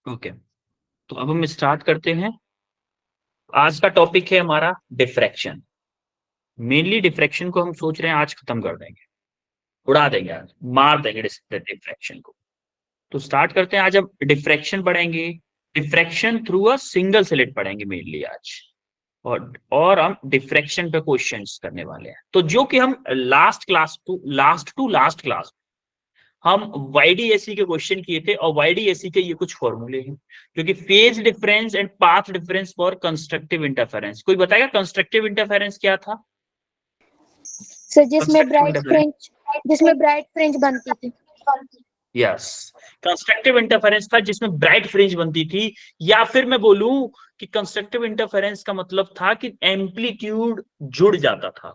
Okay, तो अब हम स्टार्ट करते हैं। आज का टॉपिक है हमारा डिफ्रैक्शन। मेनली डिफ्रैक्शन को हम सोच रहे हैं आज खत्म कर देंगे, उड़ा देंगे, आज मार देंगे डिफ्रैक्शन को। तो स्टार्ट करते हैं। आज हम डिफ्रैक्शन पढ़ेंगे, diffraction through a single slit पढ़ेंगे मेनली आज। और हम डिफ्रैक्शन पे क्वेश्चंस करने वाले हैं, तो जो कि हम लास्ट क्लास हम वाईडीएससी के क्वेश्चन किए थे, और वाईडीएससी के ये कुछ फॉर्मूले हैं जो कि phase difference and path difference for constructive interference. कोई बताएगा कंस्ट्रक्टिव इंटरफेरेंस क्या था? सर जिसमें ब्राइट फ्रिंज बनती थी। यस, कंस्ट्रक्टिव इंटरफेरेंस था जिसमें ब्राइट फ्रिंज बनती थी। या फिर मैं बोलूं कि कंस्ट्रक्टिव इंटरफेरेंस का मतलब था कि एम्पलीट्यूड जुड़ जाता था।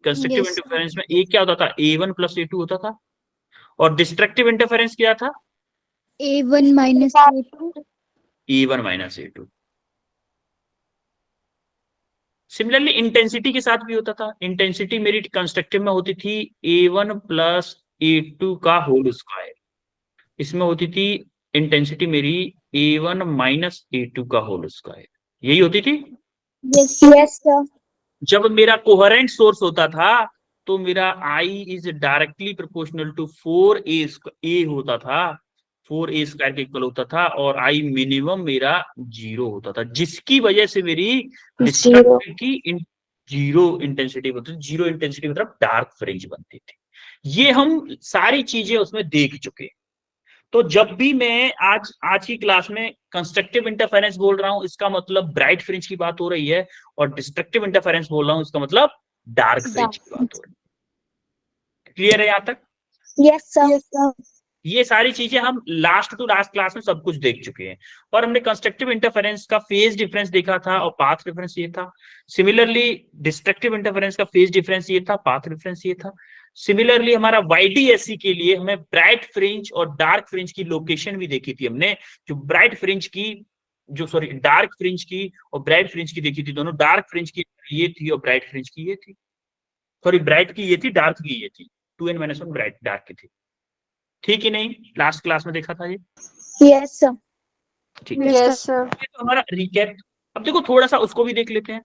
कंस्ट्रक्टिव यस इंटरफेरेंस में ए क्या होता था, A1 + A2 होता था। और डिस्ट्रक्टिव इंटरफेरेंस क्या था? A1 - A2। A1 - A2। Similarly intensity के साथ भी होता था। इंटेंसिटी मेरी कंस्ट्रक्टिव में होती थी A1 + A2 का होल स्क्वायर। इसमें होती थी इंटेंसिटी मेरी A1 - A2 का होल स्क्वायर। यही होती थी। Yes sir. जब मेरा कोहेरेंट सोर्स होता था तो मेरा I is directly proportional to 4A होता था, 4A² के इक्वल होता था। और I मिनिमम मेरा 0 होता था, जिसकी वजह से मेरी डिस्ट्रक्टिव की जीरो इंटेंसिटी बनती थी। जीरो इंटेंसिटी मतलब डार्क फ्रिंज बनती थी। ये हम सारी चीजें उसमें देख चुके हैं। तो जब भी मैं आज की क्लास में कंस्ट्रक्टिव इंटरफेरेंस बोल रहा हूं, इसका मतलब ब्राइट फ्रिंज की बात हो रही है। और डिस्ट्रक्टिव इंटरफेरेंस बोल रहा हूं, इसका मतलब डार्क फ्रिंज की बात हो रही है। क्लियर है यहां तक? Yes sir. ये सारी चीजें हम लास्ट टू लास्ट क्लास में सब कुछ देख चुके हैं। और हमने कंस्ट्रक्टिव इंटरफेरेंस का फेज डिफरेंस देखा था और पाथ डिफरेंस ये था। सिमिलरली डिस्ट्रक्टिव इंटरफेरेंस का फेज डिफरेंस ये था, पाथ डिफरेंस ये था। सिमिलरली हमारा वाईडीएससी के लिए हमें ब्राइट फ्रिंज और डार्क फ्रिंज की लोकेशन भी देखी थी हमने। जो ब्राइट फ्रिंज की जो सॉरी डार्क फ्रिंज की और ब्राइट फ्रिंज की देखी थी, दोनों डार्क फ्रिंज की ये थी और ब्राइट फ्रिंज की ये थी। सॉरी, ब्राइट की ये थी, डार्क की ये थी। 2n - 1 ब्राइट डार्क की थी। ठीक ही नहीं, लास्ट क्लास में देखा था ये। Yes sir. ठीक है, यस सर। ये तो हमारा रिकैप। अब देखो थोड़ा सा उसको भी देख लेते हैं,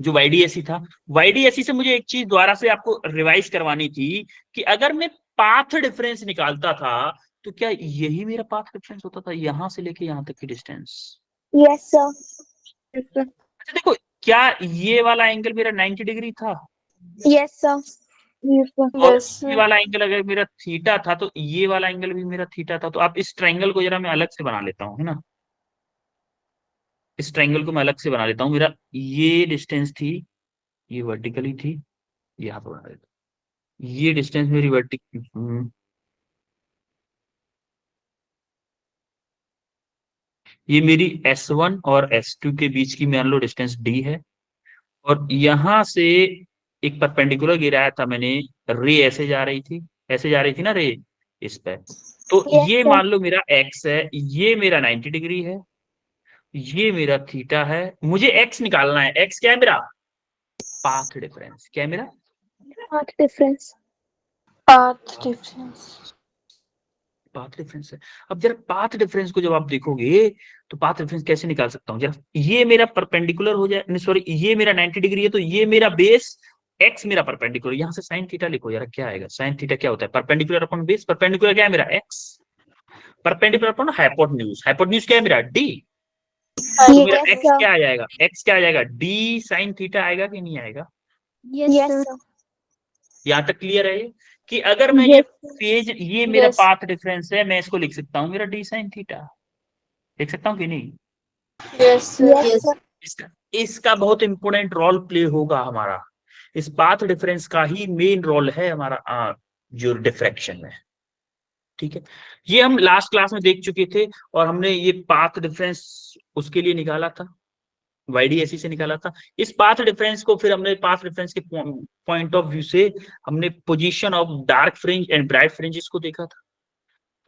जो वाईडीएससी था। वाईडीएससी से मुझे एक चीज दोबारा से आपको रिवाइज करवानी थी कि अगर मैं पाथ डिफरेंस निकालता था तो क्या यही मेरा पाथ डिफरेंस होता था, यहां से लेके यहां तक की डिस्टेंस? Yes sir. अच्छा देखो, क्या ये वाला एंगल मेरा 90 डिग्री था? Yes sir. और यस ये सर। वाला एंगल अगर मेरा थीटा था तो ये वाला एंगल भी मेरा थीटा था। तो आप इस ट्रायंगल को जरा मैं अलग से बना लेता हूँ, है ना। इस ट्रायंगल को मैं अलग से बना लेता हूँ। मेरा ये डिस्टेंस थी, ये वर्टिकली थी, यहाँ पर बना देता हूँ। ये डिस्टेंस मेरी वर्टिकल, ये मेरी S1 और S2 के बीच की मान लो डिस्टेंस D है। और यहां से एक परपेंडिकुलर गिराया था मैंने, रे ऐसे जा रही थी, ऐसे जा रही थी ना रे, इस पे। तो यस ये सर। मान लो मेरा x है, ये मेरा 90 डिग्री है, ये मेरा थीटा है। मुझे x निकालना है। x क्या है मेरा? Path difference. क्या है मेरा? Path difference. Path difference. Path difference है। अब जरा पाथ डिफरेंस को जब आप देखोगे तो पाथ डिफरेंस कैसे निकाल सकता हूँ जरा। ये मेरा परपेंडिकुलर हो जाए, सॉरी ये मेरा 90 डिग्री है, तो ये मेरा बेस x मेरा परपेंडिकुलर। यहां से साइन थीटा लिखो जरा, क्या आएगा? साइन थीटा क्या होता है? Perpendicular upon base. परपेंडिकुलर क्या है मेरा? x। Perpendicular upon hypotenuse. Hypotenuse क्या है मेरा? d। तो मेरा यस x सर। क्या आ जाएगा? x क्या आ जाएगा? d साइन थीटा आएगा कि नहीं आएगा? Yes sir. यहां तक क्लियर है ये? कि अगर मैं ये फेज, ये मेरा यस। पाथ डिफरेंस है, मैं इसको लिख सकता हूँ मेरा d साइन थीटा। लिख सकता हूँ कि नहीं? Yes sir. Yes sir. इसका इसका बहुत इंपोर्टेंट रोल प्ले होगा हमारा। इस पाथ डिफरेंस का ही मेन रोल है हमारा जो डिफ्रैक्शन में। ठीक है, ये हम लास्ट क्लास में देख चुके थे। और हमने ये पाथ डिफरेंस उसके लिए निकाला था, वाईडीएससी से निकाला था। इस पाथ डिफरेंस को फिर हमने पाथ डिफरेंस के पॉइंट ऑफ व्यू से हमने position of dark fringe and bright fringes को देखा था।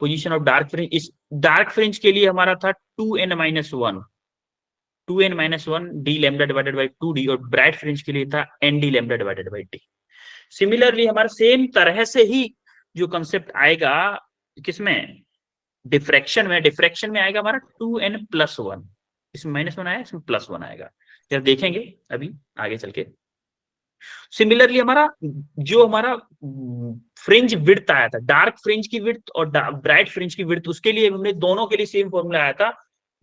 पोजीशन ऑफ डार्क फ्रिंज, इस डार्क फ्रिंज के लिए हमारा था 2n - 1, 2n - 1 d lambda divided by 2d। और ब्राइट फ्रिंज के लिए था n d lambda divided by d। Similarly हमारा सेम तरह से ही जो कंसेप्ट आएगा किसमें, डिफ्रैक्शन में आएगा हमारा 2n+1, इसमें -1 आया, इसमें +1 आएगा, जब देखेंगे अभी आगे चल के। सिमिलरली हमारा जो हमारा फ्रिंज विड्थ आया था, डार्क फ्रिंज की विड्थ और ब्राइट फ्रिंज की विड्थ, उसके लिए हमने दोनों के लिए सेम फॉर्मूला आया था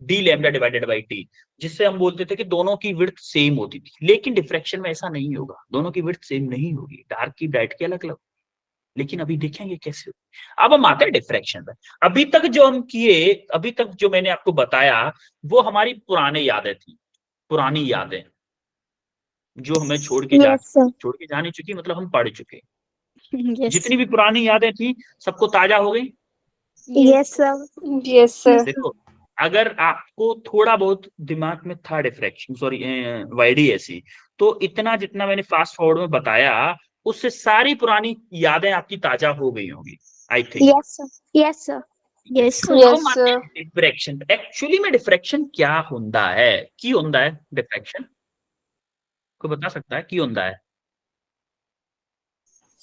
d lambda divided by t, जिससे हम बोलते थे कि दोनों की विड्थ सेम होती थी। लेकिन डिफ्रैक्शन में ऐसा नहीं होगा, दोनों की विड्थ सेम नहीं होगी, डार्क की ब्राइट की अलग अलग। लेकिन अभी देखेंगे कैसे। अब हम आते हैं डिफ्रैक्शन में। अभी तक जो हम किए, अभी तक जो मैंने आपको बताया, वो हमारी पुरानी यादें थी, पुरानी यादें जो हमें छोड़ के Yes, sir. जा नहीं चुकी, मतलब हम पढ़ चुके। Yes. जितनी भी पुरानी यादें थी सबको ताजा हो गई। Yes, sir. Yes, sir. देखो, अगर आपको थोड़ा बहुत दिमाग में था डिफ्रैक्शन, सॉरी वाईडी ऐसी, तो इतना जितना मैंने फास्ट फॉरवर्ड में बताया, उससे सारी पुरानी यादें आपकी ताजा हो गई होंगी, I think. Yes, sir. Yes, sir. Yes, sir. Yes, sir. Diffraction, actually में डिफ्रैक्शन क्या होता है, की होता है डिफ्रैक्शन, कोई बता सकता है की होता है?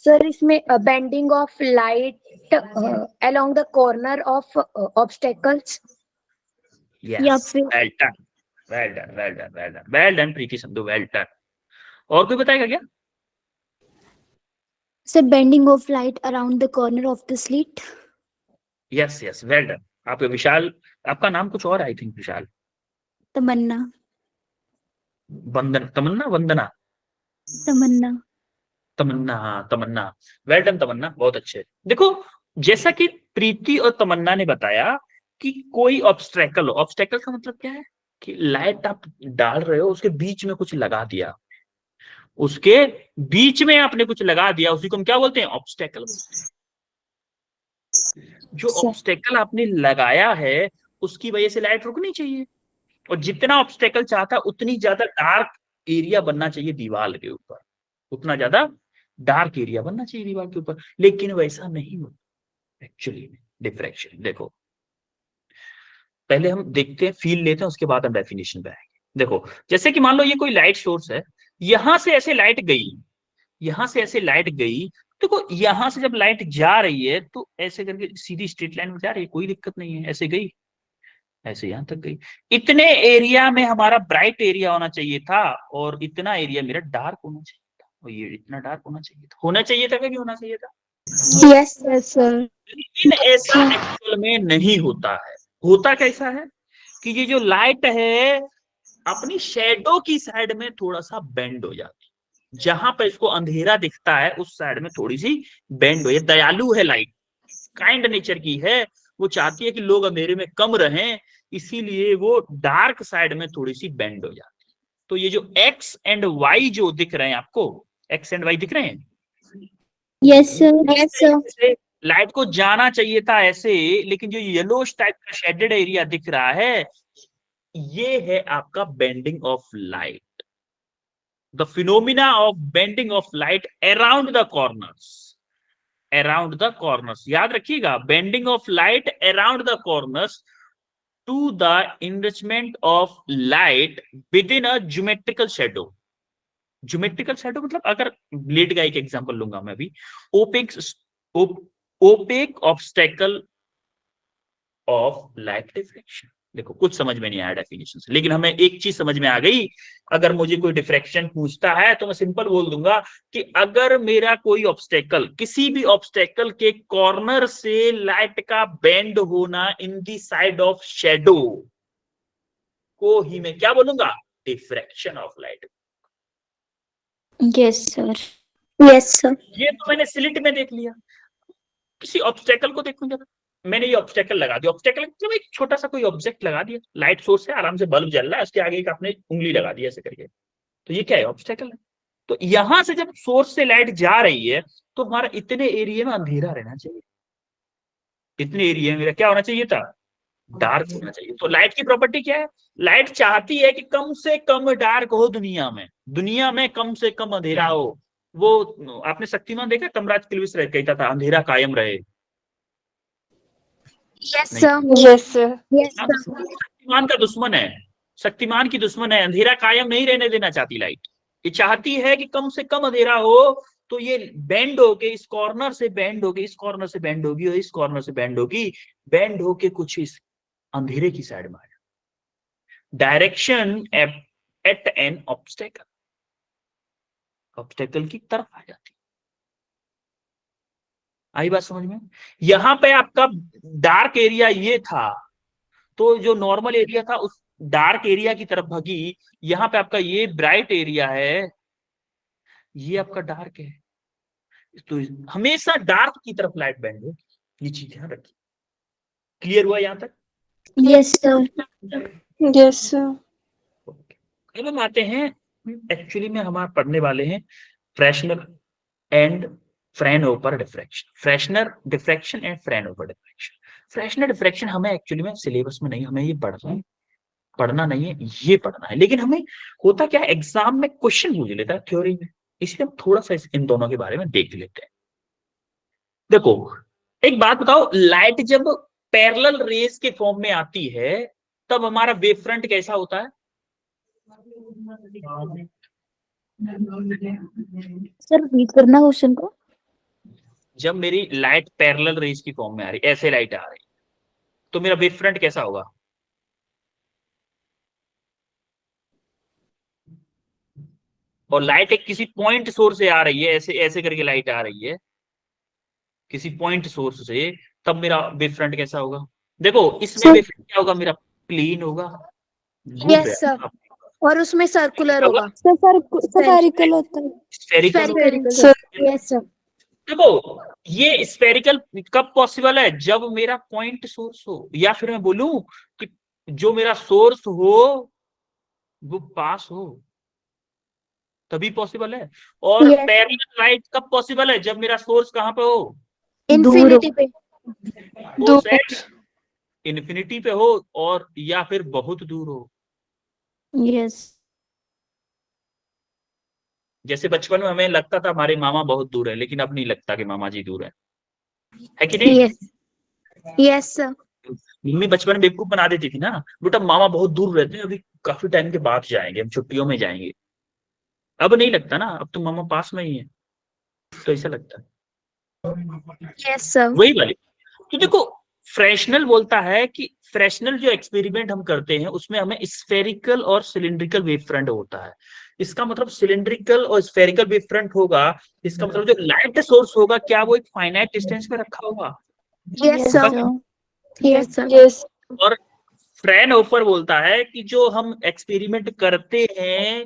Sir, इसमें bending of light along the corner of obstacles. या यस, फिर well done, well done, well done, well done, well done Preeti Sandhu, well done. और कोई बताएगा क्या? sir, bending of light around the corner of the slit. Yes yes, well done. आपके विशाल, आपका नाम कुछ और आई थिंक, विशाल, तमन्ना, वंदन, तमन्ना, वंदना, तमन्ना. तमन्ना, हाँ तमन्ना, वेल डन तमन्ना, बहुत अच्छे। देखो, जैसा कि प्रीति और तमन्ना ने बताया कि कोई ऑब्स्ट्रैकल, ऑब्स्ट्रैकल का मतलब क्या है कि लाइट आप डाल रहे हो, उसके बीच में कुछ लगा दिया, उसके बीच में आपने कुछ लगा दिया, उसी को हम क्या बोलते हैं? ऑब्स्टैकल। जो ऑब्स्टैकल आपने लगाया है उसकी वजह से लाइट रुकनी चाहिए, और जितना ऑब्स्टैकल चाहता है उतनी ज्यादा डार्क एरिया बनना चाहिए दीवार के ऊपर, उतना ज्यादा डार्क एरिया बनना चाहिए दीवार के ऊपर, लेकिन वैसा नहीं होता एक्चुअली में डिफ्रैक्शन। देखो, पहले हम देखते हैं, फील लेते हैं, उसके बाद हम डेफिनेशन पे आएंगे। देखो, जैसे कि मान लो ये कोई लाइट सोर्स है, यहां से ऐसे लाइट गई, यहां से ऐसे लाइट गई, देखो यहां से जब लाइट जा रही है तो ऐसे करके सीधी स्ट्रेट लाइन में जा रही है, कोई दिक्कत नहीं है, ऐसे गई, ऐसे यहां तक गई। इतने एरिया में हमारा ब्राइट एरिया होना चाहिए था, और इतना एरिया मेरा डार्क होना चाहिए था, और ये इतना डार्क होना चाहिए था, होना चाहिए था कि नहीं होना चाहिए था? Yes, yes, sir. लेकिन ऐसा एक्चुअल में नहीं होता है। होता कैसा है कि ये जो लाइट है अपनी शेडो की साइड में थोड़ा सा बेंड हो जाती है, जहां पर इसको अंधेरा दिखता है उस साइड में थोड़ी सी बेंड हो, ये दयालु है लाइट, काइंड नेचर की है, वो चाहती है कि लोग अंधेरे में कम रहें, इसीलिए वो डार्क साइड में थोड़ी सी बेंड हो जाती है। तो ये जो एक्स एंड वाई जो दिख रहे हैं आपको, एक्स एंड वाई दिख रहे हैं? Yes, sir. Yes, sir. Light को जाना चाहिए था ऐसे, लेकिन जो येलोश टाइप का शेडेड एरिया दिख रहा है, ये है आपका bending of light, the phenomena of bending of light around the corners, around the corners, याद रखिएगा, bending of light around the corners to the enrichment of light within a geometrical shadow. Geometrical shadow मतलब, अगर blade का एक example लूंगा मैं अभी, opaque obstacle of light diffraction. देखो, कुछ समझ में नहीं आया डेफिनेशन से, लेकिन हमें एक चीज समझ में आ गई, अगर मुझे कोई डिफ्रैक्शन पूछता है तो मैं सिंपल बोल दूंगा कि अगर मेरा कोई ऑब्स्टेकल, किसी भी ऑब्स्टेकल के कॉर्नर से लाइट का बेंड होना इन दी साइड ऑफ शेडो को ही मैं क्या बोलूंगा? Diffraction of light. Yes, sir. Yes, sir. ये तो मैंने स्लिट में देख लिया, किसी ऑब्स्टेकल को देखूंगा, मैंने ये ऑब्स्टेकल लगा दिया, ऑब्स्टेकल मतलब एक छोटा सा कोई ऑब्जेक्ट लगा दिया, लाइट सोर्स है, आराम से बल्ब जल रहा है, उसके आगे एक आपने उंगली लगा दी ऐसे करके, तो ये क्या है? ऑब्स्टेकल है। तो यहां से जब सोर्स से लाइट जा रही है तो हमारा इतने एरिया में अंधेरा रहना चाहिए, इतने एरिया में मेरा क्या होना चाहिए था? डार्क होना चाहिए। तो लाइट की प्रॉपर्टी क्या है? लाइट चाहती है कि कम से कम डार्क हो दुनिया में कम से कम अंधेरा हो। वो आपने शक्तिमान देखा, कमराज किलविस कहता था अंधेरा कायम रहे। Yes, sir. Yes, sir. Yes, sir. Shaktimaan का दुश्मन है, शक्तिमान की दुश्मन है, अंधेरा कायम नहीं रहने देना चाहती लाइट, ये चाहती है कि कम से कम अंधेरा हो, तो ये बेंड होके इस कॉर्नर से बेंड होके इस कॉर्नर से बेंड होगी और इस कॉर्नर से बेंड होगी, बेंड होके कुछ इस अंधेरे की साइड में आ जाए। Direction at N obstacle, obstacle की तरफ आ जाती। आई बात समझ में? यहां पे आपका डार्क एरिया ये था, तो जो नॉर्मल एरिया था उस डार्क एरिया की तरफ भागी। यहां पे आपका ये ब्राइट एरिया है, ये आपका डार्क है, तो हमेशा डार्क की तरफ लाइट बेंड हो, ये चीज ध्यान रखिए। क्लियर हुआ यहां तक? Yes, sir. Yes, sir. अब हम आते हैं, एक्चुअली में हमारे पढ़ने वाले हैं Fresnel and Fraunhofer diffraction. Fresnel diffraction and Fraunhofer diffraction. Fresnel diffraction हमें एक्चुअली में सिलेबस में नहीं, हमें ये पढ़ना नहीं है, ये पढ़ना है। लेकिन हमें होता क्या है, एग्जाम में क्वेश्चन पूछ लेता है थ्योरी में, इसलिए हम थोड़ा सा इन दोनों के बारे में देख लेते हैं। देखो एक बात बताओ, लाइट जब पैरेलल रेस के फॉर्म में आती है तब हमारा वेव फ्रंट कैसा होता है? सर रिपीट करना क्वेश्चन को। जब मेरी लाइट पैरेलल रेस की फॉर्म में आ रही, ऐसे लाइट आ रही, तो मेरा वेव फ्रंट कैसा होगा? और लाइट एक किसी पॉइंट सोर्स से आ रही है, ऐसे ऐसे करके लाइट आ रही है किसी पॉइंट सोर्स से, तब मेरा वेव फ्रंट कैसा होगा? देखो इसमें वेव फ्रंट क्या होगा, मेरा प्लेन होगा। यस सर, और उसमें सर्कुलर होगा। Spherical होता है. स्फेरिकल। Sir. Yes sir. देखो ये स्फेरिकल कब पॉसिबल है? जब मेरा पॉइंट सोर्स हो, या फिर मैं बोलूं कि जो मेरा सोर्स हो वो पास हो, तभी पॉसिबल है। और Yes. पैरेलल लाइट कब पॉसिबल है? जब मेरा सोर्स कहां पे हो? इन्फिनिटी पे। वो सेट इन्फिनिटी पे हो, और या फिर बहुत दूर हो। यस। जैसे बचपन में हमें लगता था हमारे मामा बहुत दूर है, लेकिन अब नहीं लगता कि मामा जी दूर है कि नहीं? यस। Yes sir. मम्मी बचपन में बेवकूफ बना देती थी ना, बेटा मामा बहुत दूर रहते हैं, अभी काफी टाइम के बाद जाएंगे, हम छुट्टियों में जाएंगे। अब नहीं लगता ना, अब तो मामा पास में ही है, तो ऐसा लगता है। Yes sir. वही वाली। तो देखो फ्रेशनल बोलता है कि फ्रेशनल जो एक्सपेरिमेंट हम करते हैं उसमें हमें स्फेरिकल और सिलिंड्रिकल वेव फ्रंट होता है। इसका मतलब सिलिंड्रिकल और स्फेरिकल वेव फ्रंट होगा, इसका मतलब जो लाइट सोर्स होगा क्या वो एक फाइनाइट डिस्टेंस पे रखा होगा? Yes sir. Yes sir. Yes. और फ्रेनहोफर बोलता है कि जो हम एक्सपेरिमेंट करते हैं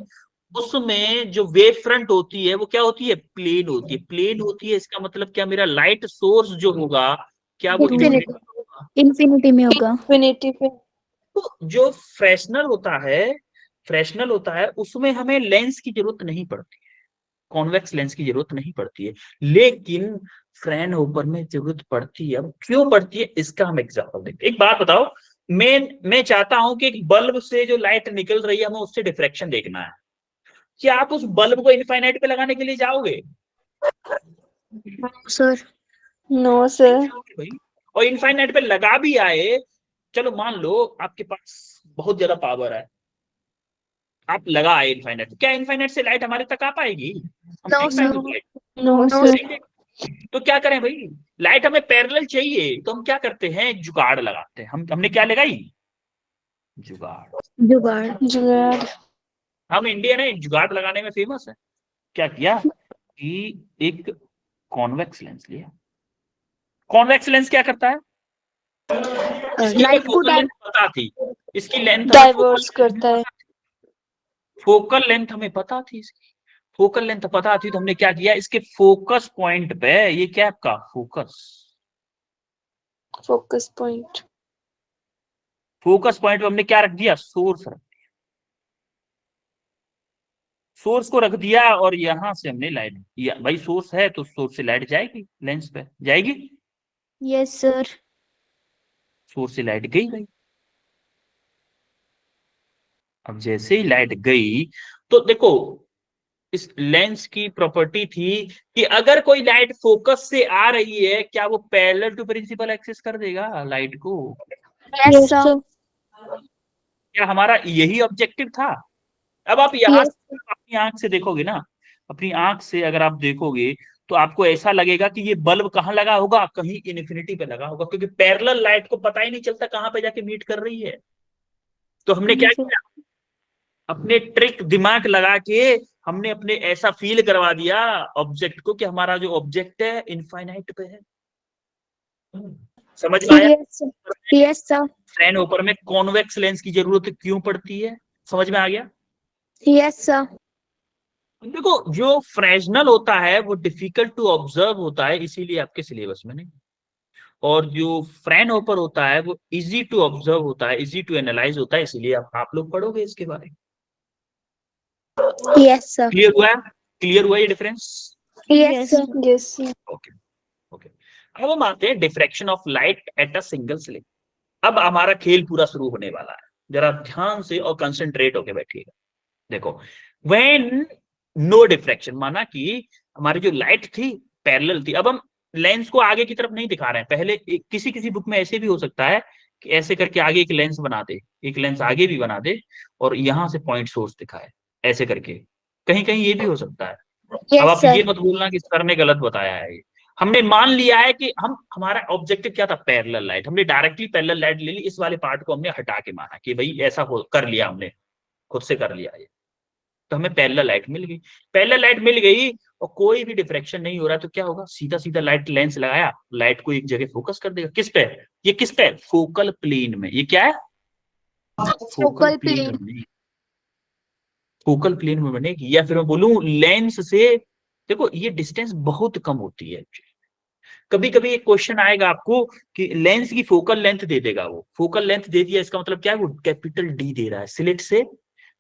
उसमें जो वेव फ्रंट होती है वो क्या होती है? प्लेन होती है। प्लेन होती है इसका मतलब क्या, मेरा लाइट सोर्स जो होगा क्या वो इन्फिनिटी, इन्फिनिटी होगा? इन्फिनिटी में होगा। Infinity पे. तो जो फ्रेशनल होता है, फ्रेशनल होता है उसमें हमें लेंस की जरूरत नहीं पड़ती है, कॉन्वेक्स लेंस की जरूरत नहीं पड़ती है। लेकिन फ्रेनहोफर में जरूरत पड़ती है। अब क्यों पड़ती है इसका हम एग्जांपल देखते हैं। एक बात बताओ, मैं चाहता हूं कि एक बल्ब से जो लाइट निकल रही है हमें उससे डिफ्रैक्शन देखना है, क्या आप उस बल्ब को इनफाइनाइट पे लगाने के लिए जाओगे? सर। No, sir. भाई, और इनफाइनाइट पे लगा भी आए, चलो मान लो आपके पास बहुत ज्यादा पावर है, आप लगा आए इनफाइनाइट, क्या इनफाइनाइट से लाइट हमारे तक आ पाएगी? हम No, देख sir. पाएंगे लाइट? No, sir. तो क्या करें भाई, लाइट हमें पैरेलल चाहिए, तो हम क्या करते हैं, जुगाड़ लगाते हैं। हमने क्या लगाई? जुगाड़। जुगाड़। जुगाड़. हम इंडियन है, जुगाड़ लगाने में फेमस है। क्या किया कि एक कॉन्वेक्स लेंस लिया। कॉन्वेक्स लेंस क्या करता है? इसकी हमें लाइट को फोकल लेंथ पता थी, इसकी लेंथ हमें Diverse करता है. फोकल लेंथ हमें पता थी, इसकी फोकल लेंथ पता थी, तो हमने क्या किया, इसके फोकस पॉइंट पे, ये क्या है आपका focus, Focus point. Focus point पे हमने क्या रख दिया, सोर्स रख दिया। सोर्स को रख दिया और यहां से हमने लाइट, भाई सोर्स है तो सोर्स से लाइट जाएगी, लेंस पे जाएगी। Yes sir. सोर्स से लाइट गई भाई। अब जैसे ही लाइट गई तो देखो इस लेंस की प्रॉपर्टी थी कि अगर कोई लाइट फोकस से आ रही है क्या वो पैरेलल टू प्रिंसिपल एक्सेस कर देगा लाइट को? Yes sir. क्या हमारा यही ऑब्जेक्टिव था? अब आप यहां से अपनी आंख से देखोगे ना, अपनी आंख से अगर आप देखोगे तो आपको ऐसा लगेगा कि ये बल्ब कहाँ लगा होगा, कहीं इन्फिनिटी पे लगा होगा, क्योंकि पैरेलल लाइट को पता ही नहीं चलता कहाँ पे जाके मीट कर रही है। तो हमने क्या सर किया, अपने ट्रिक दिमाग लगा के हमने अपने ऐसा फील करवा दिया ऑब्जेक्ट को कि हमारा जो ऑब्जेक्ट है इनफाइनाइट पे है। समझ में आया? Yes sir. फ्रेन ऊपर में कॉन्वेक्स लेंस की जरूरत क्यों पड़ती है, समझ में आ गया? Yes sir. देखो जो फ्रेजनल होता है वो डिफिकल्ट टू ऑब्जर्व होता है, इसीलिए आपके सिलेबस में नहीं। और जो फ्रेन ऊपर होता है वो इजी टू ऑब्जर्व होता है, इजी टू एनालाइज होता है, इसीलिए आप लोग पढ़ोगे इसके बारे में। Yes sir. क्लियर हुआ? क्लियर हुआ ये difference? Yes sir. Yes sir okay okay. अब हम आते हैं diffraction of light at a single slit. अब हमारा खेल पूरा शुरू होने वाला है, जरा ध्यान से और कंसंट्रेट होके बैठिएगा। देखो, व्हेन नो डिफ्रैक्शन, माना कि हमारी जो लाइट थी पैरेलल थी। अब हम लेंस को आगे की तरफ नहीं दिखा रहे हैं, पहले किसी किसी बुक में ऐसे भी हो सकता है कि ऐसे करके आगे एक लेंस बना दे, एक लेंस आगे भी बना दे और यहां से पॉइंट सोर्स दिखाए, ऐसे करके कहीं कहीं ये भी हो सकता है। अब यस आप ये सर। मत बोलना कि सर ने गलत बताया है। ये हमने मान लिया है कि हमारा ऑब्जेक्टिव क्या था, पैरेलल लाइट। हमने डायरेक्टली पैरेलल लाइट ले ली, इस वाले पार्ट को हमने हटा के माना कि भाई ऐसा कर लिया, हमने खुद से कर लिया ये। तो हमें पैरेलल लाइट मिल गई। पैरेलल लाइट मिल गई और कोई भी डिफ्रैक्शन नहीं हो रहा, तो क्या होगा, सीधा सीधा लाइट लेंस लगाया, लाइट को एक जगह फोकस कर देगा। किस पे? ये किस पे? फोकल प्लेन में। ये क्या है? फोकल फोकल प्लेन में प्लेन। बनेगी, फोकल प्लेन में बनेगी। या फिर मैं बोलूं लेंस से, देखो ये डिस्टेंस बहुत कम होती है। कभी कभी एक क्वेश्चन आएगा आपको कि लेंस की फोकल लेंथ दे देगा, वो फोकल लेंथ दे दिया, इसका मतलब क्या है, वो कैपिटल डी दे रहा है।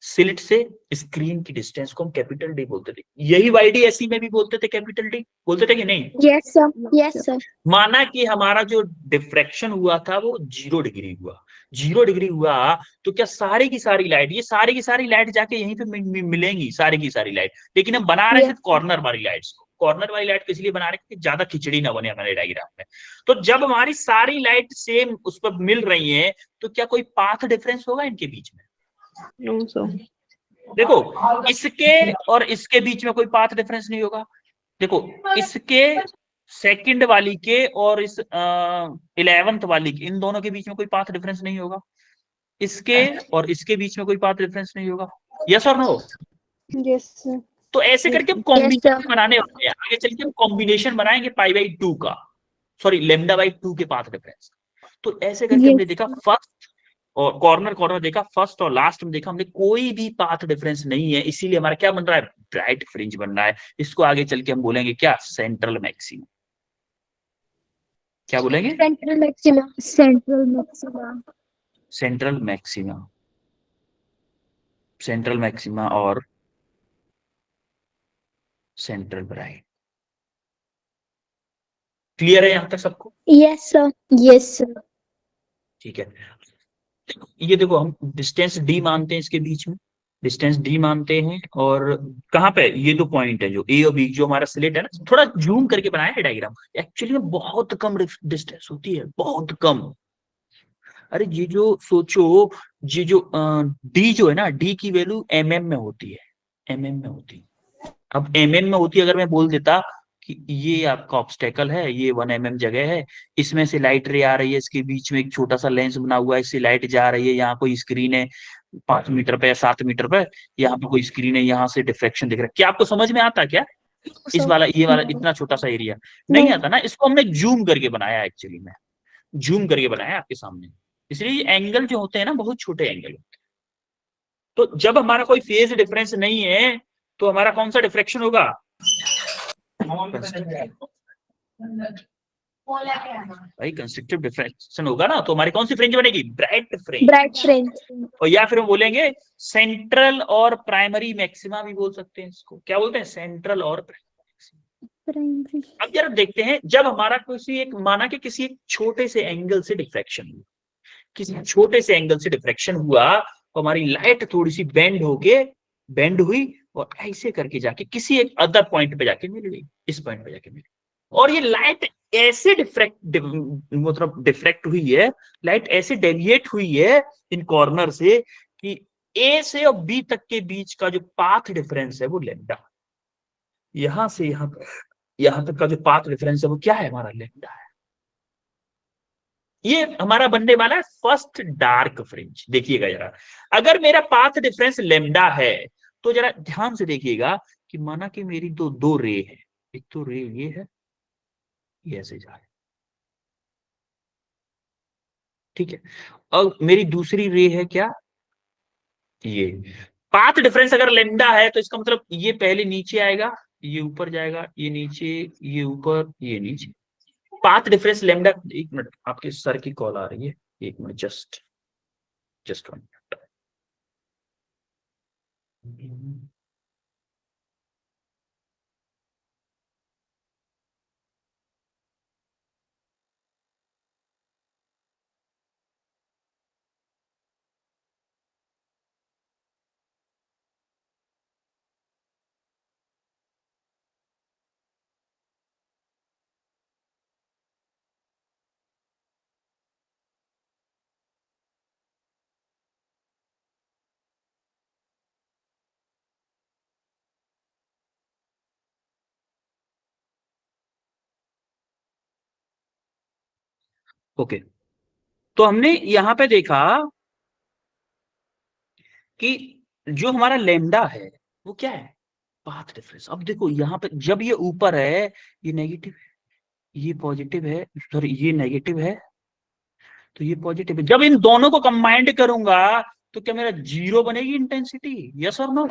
स्लिट से स्क्रीन की डिस्टेंस को हम कैपिटल डी बोलते थे। यही वाईडीएसई में भी बोलते थे, कैपिटल डी बोलते थे कि नहीं? Yes sir. Yes sir. माना कि हमारा जो डिफ्रैक्शन हुआ था वो 0 डिग्री हुआ, 0 डिग्री हुआ, तो क्या सारी की सारी लाइट, ये सारी की सारी लाइट जाके यहीं पे मिलेंगी, सारी की सारी लाइट। लेकिन हम बना रहे हैं यस। सिर्फ कॉर्नर वाली लाइट्स को। कॉर्नर वाली लाइट किस लिए बना रहे हैं कि ज्यादा खिचड़ी ना बने हमारे डायग्राम में। तो जब हमारी सारी लाइट सेम उस पर मिल रही है, तो क्या कोई पाथ डिफरेंस होगा इनके बीच में? नो सर देखो, इसके और इसके बीच में कोई पाथ डिफरेंस नहीं होगा। देखो, इसके सेकंड वाली के और इस 11th वाली के, इन दोनों के बीच में कोई पाथ डिफरेंस नहीं होगा। इसके और इसके बीच में कोई पाथ डिफरेंस नहीं होगा। यस और नो? यस सर तो ऐसे करके हम यस कॉम्बिनेशन सर। बनाने वाले हैं। आगे चल के हम कॉम्बिनेशन बनाएंगे π/2 का, सॉरी λ/2 के पाथ डिफरेंस। तो ऐसे करके हमने देखा फर्स्ट और कॉर्नर कॉर्नर देखा, फर्स्ट और लास्ट में देखा हमने, कोई भी पाथ डिफरेंस नहीं है। इसीलिए हमारा क्या बन रहा है, ब्राइट फ्रिंज बन रहा है। इसको आगे चल के हम बोलेंगे क्या, सेंट्रल मैक्सिमम। क्या बोलेंगे? Central maxima. Central maxima. Central maxima, central maxima और सेंट्रल ब्राइट। क्लियर है यहां तक सबको? Yes sir. Yes sir. ठीक है। ये देखो, हम डिस्टेंस डी मानते हैं, इसके बीच में डिस्टेंस डी मानते हैं। और कहाँ पे, ये दो पॉइंट है जो ए और बी, जो हमारा स्लिट है ना, थोड़ा जूम करके बनाया है डायग्राम, एक्चुअली में बहुत कम डिस्टेंस होती है, बहुत कम। अरे ये जो सोचो, ये जो डी जो है ना, डी की वैल्यू एमएम में होती है, एमएम में होती है। अब एमएम में होती है, अगर मैं बोल देता कि ये आपका ऑब्स्टेकल है, ये 1 mm जगह है, इसमें से लाइट रे आ रही है, इसके बीच में एक छोटा सा लेंस बना हुआ है, इससे लाइट जा रही है, यहाँ कोई स्क्रीन है 5 मीटर पे या 7 मीटर पे, यहाँ पे कोई स्क्रीन है, यहाँ से डिफ्रेक्शन दिख रहा है। क्या आपको समझ में आता क्या? इस वाला, ये वाला इतना छोटा सा एरिया नहीं आता ना, इसको हमने जूम करके बनाया, एक्चुअली में जूम करके बनाया आपके सामने। इसलिए ये एंगल जो होते हैं ना, बहुत छोटे एंगल होते हैं। तो जब हमारा कोई फेज डिफरेंस नहीं है, तो हमारा कौन सा डिफ्रेक्शन होगा, भाई कंस्ट्रक्टिव डिफ्रेक्शन होगा ना। तो हमारी कौन सी फ्रिंज बनेगी, ब्राइट फ्रिंज। Bright fringe. और या फिर हम बोलेंगे सेंट्रल और प्राइमरी मैक्सिमा भी बोल सकते हैं इसको। क्या बोलते हैं, सेंट्रल और प्राइमरी। अब जरा देखते हैं, जब हमारा किसी एक, माना कि किसी एक छोटे से एंगल से डिफ्रैक्शन हुआ, किसी छोटे से एंगल से डिफ्रैक्शन हुआ, तो हमारी लाइट थोड़ी सी बेंड हुई और ऐसे करके जाके किसी एक अदर पॉइंट पे जाके मिल गई, इस पॉइंट पे जाके मिल गई। और ये लाइट ऐसे मतलब डिफ्रैक्ट हुई है, लाइट ऐसे डेविएट हुई है इन कॉर्नर से कि ए से और बी तक के बीच का जो पाथ डिफरेंस है वो लैम्डा। यहां से यहां तक का जो पाथ डिफरेंस है वो क्या है, हमारा लैम्डा है। ये हमारा बनने वाला है फर्स्ट डार्क फ्रिंज। देखिएगा जरा, अगर मेरा पाथ डिफरेंस लेमडा है तो जरा ध्यान से देखिएगा कि माना कि मेरी दो रे है, एक तो रे ये है, ये ऐसे जा रहा है, ठीक है, और मेरी दूसरी रे है क्या, ये। पाथ डिफरेंस अगर लेमडा है तो इसका मतलब ये पहले नीचे आएगा, ये ऊपर जाएगा, ये नीचे, ये ऊपर, ये नीचे। Path difference lambda. एक मिनट, आपके सर की कॉल आ रही है, एक मिनट, जस्ट 1 मिनट। ओके, तो हमने यहां पे देखा कि जो हमारा लेमडा है वो क्या है, पाथ डिफरेंस। अब देखो यहाँ पे जब ये ऊपर है ये नेगेटिव है, ये पॉजिटिव है, सॉरी ये नेगेटिव है, तो ये पॉजिटिव है। जब इन दोनों को कंबाइंड करूंगा तो क्या मेरा जीरो बनेगी इंटेंसिटी, यस और no?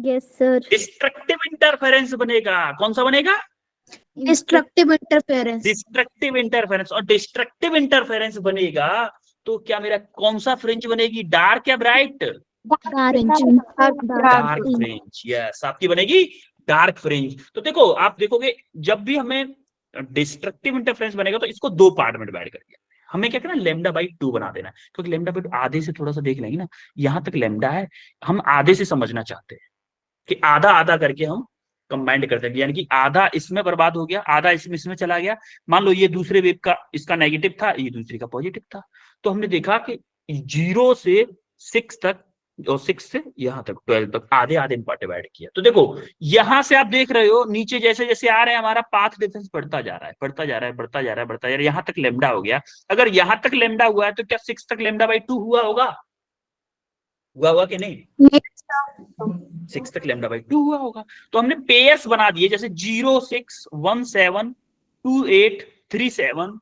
Yes sir. Destructive interference बनेगा। कौन सा बनेगा? Destructive interference. Destructive interference. और डिस्ट्रक्टिव इंटरफेरेंस बनेगा तो क्या मेरा कौन सा फ्रिंज बनेगी, डार्क या ब्राइट? डार्क फ्रिंज, यस, आपकी बनेगी डार्क फ्रिंज। तो देखो, आप देखोगे जब भी हमें डिस्ट्रक्टिव इंटरफेरेंस बनेगा तो इसको दो पार्ट में डिवाइड करिए। हमें क्या करना, लेमडा बाई 2 बना देना है, क्योंकि लेमडा बाई 2 आधे से थोड़ा सा देख लेंगे ना, यहां तक लेमडा है, हम आधे से समझना चाहते हैं कि आधा आधा करके हम कंबाइंड करते हैं, यानी कि आधा इसमें बर्बाद हो गया, आधा इसमें चला गया। मान लो ये दूसरे वेव का, इसका नेगेटिव था, ये दूसरे का पॉजिटिव था, तो हमने देखा कि 0 से 6 तक और 6 से यहां तक 12 तक आधे आधे में डिवाइड किया। तो देखो यहां से आप देख रहे हो नीचे जैसे जैसे आ रहे हैं हमारा पाथ डिफरेंस बढ़ता जा रहा है, बढ़ता जा रहा है, बढ़ता जा रहा है, बढ़ता जा रहा है, यहां तक लेमडा हो गया। अगर यहां तक लेमडा हुआ है तो क्या 6 तक लेमडा बाई 2 हुआ होगा, हुआ कि नहीं? 6 तक लेमडा बाई 2 हुआ होगा। तो हमने पेयर्स बना दिए, जैसे 0 6 1 7 2 8 3 7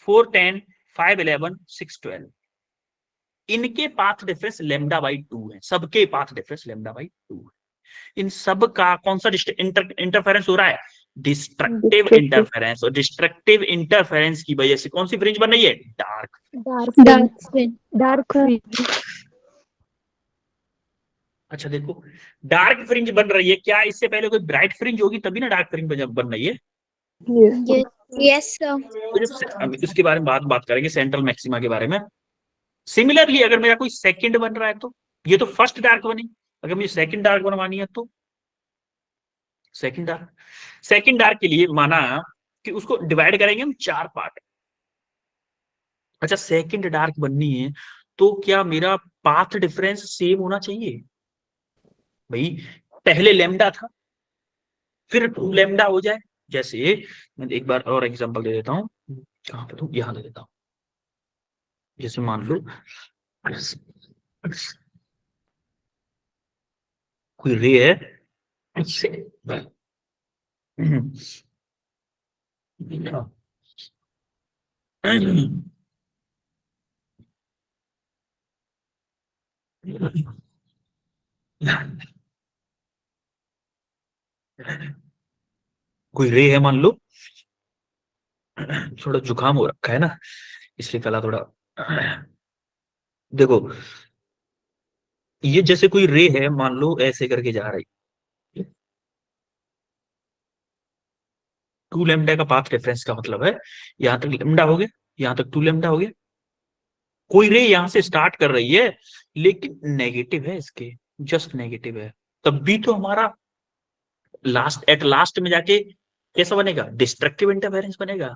4 10 5 11 6 12। इनके पाथ डिफरेंस लेमडा बाई 2 है, सबके पाथ डिफरेंस लेमडा बाई 2 है। इन सब का कौन सा इंटरफेरेंस हो रहा है, डिस्ट्रक्टिव इंटरफेरेंस। और डिस्ट्रक्टिव इंटरफेरेंस की वजह से कौन सी फ्रिंज बन रही है, डार्क फ्रिंज। अच्छा देखो, डार्क फ्रिंज बन रही है, क्या इससे पहले कोई ब्राइट फ्रिंज होगी तभी ना डार्क फ्रिंज बन रही है? Yes sir. इसके बारे में बात करेंगे, सेंट्रल मैक्सिमा के बारे में। सिमिलरली अगर मेरा कोई सेकंड बन रहा है तो ये तो फर्स्ट डार्क बनी, अगर मुझे सेकंड डार्क बनवानी है तो सेकंड डार्क के लिए माना कि उसको डिवाइड करेंगे हम 4 पार्ट। अच्छा, सेकंड डार्क बननी है तो क्या मेरा पाथ डिफरेंस सेम होना चाहिए? भाई पहले लेमडा था, फिर 2 लेमडा हो जाए। जैसे मैं एक बार और एग्जांपल दे देता हूँ, कहां पे दूं, यहां दे देता हूं। जैसे मान लो कोई रे है, कोई रे है, मान लो, थोड़ा जुकाम हो रखा है ना, इसलिए गला थोड़ा, देखो ये जैसे कोई रे है, मान लो ऐसे करके जा रही, 2 लेमडा का पाथ डिफरेंस का मतलब है यहां तक लेमडा हो गया, यहां तक 2 लेमडा हो गया। कोई रे यहां से स्टार्ट कर रही है लेकिन नेगेटिव है इसके, जस्ट नेगेटिव है, तब भी तो हमारा लास्ट में जाके कैसा बनेगा, डिस्ट्रक्टिव इंटरफेरेंस बनेगा।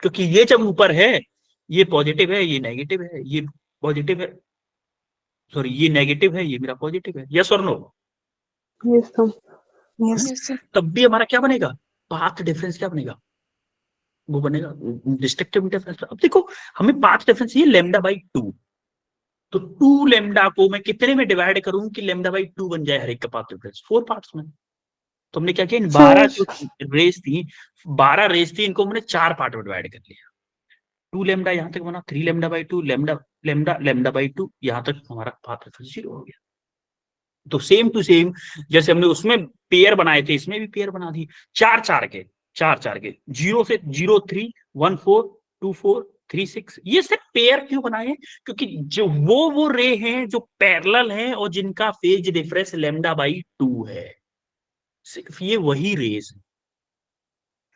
क्योंकि ये जब ऊपर है ये पॉजिटिव है, ये नेगेटिव है, ये पॉजिटिव है, सॉरी ये नेगेटिव है, ये मेरा पॉजिटिव है, यस और no? Yes, sir. Yes, sir. तब भी हमारा क्या बनेगा, पाथ डिफरेंस क्या बनेगा, वो बनेगा डिस्ट्रक्टिव इंटरफेरेंस। अब देखो हमें पाथ डिफरेंस ये लैम्डा बाई 2, तो 2 लैम्डा को मैं कितने में डिवाइड करूं कि लैम्डा बाई 2 बन जाए हर एक का पाथ डिफरेंस, 4 पार्ट्स में। तो हमने क्या किया, इन 12 जो रेस थी, 12 रेस थी, इनको हमने 4 पार्ट में डिवाइड कर लिया। 2 लैम्डा यहां तक बना, 3 lambda by 2, lambda lambda lambda by 2, यहां तक हमारा पाथ डिफरेंस 0 हो गया। तो सेम टू सेम जैसे हमने उसमें पेयर बनाए थे, इसमें भी पेयर बना दी, 4 4 के 0 से 0 3 1 4 2 4 3 6। ये सिर्फ पेयर क्यों बनाए, क्योंकि जो वो रे हैं जो पैरेलल हैं और जिनका फेज डिफरेंस लैम्डा बाई 2 है, सिर्फ ये वही रेज है,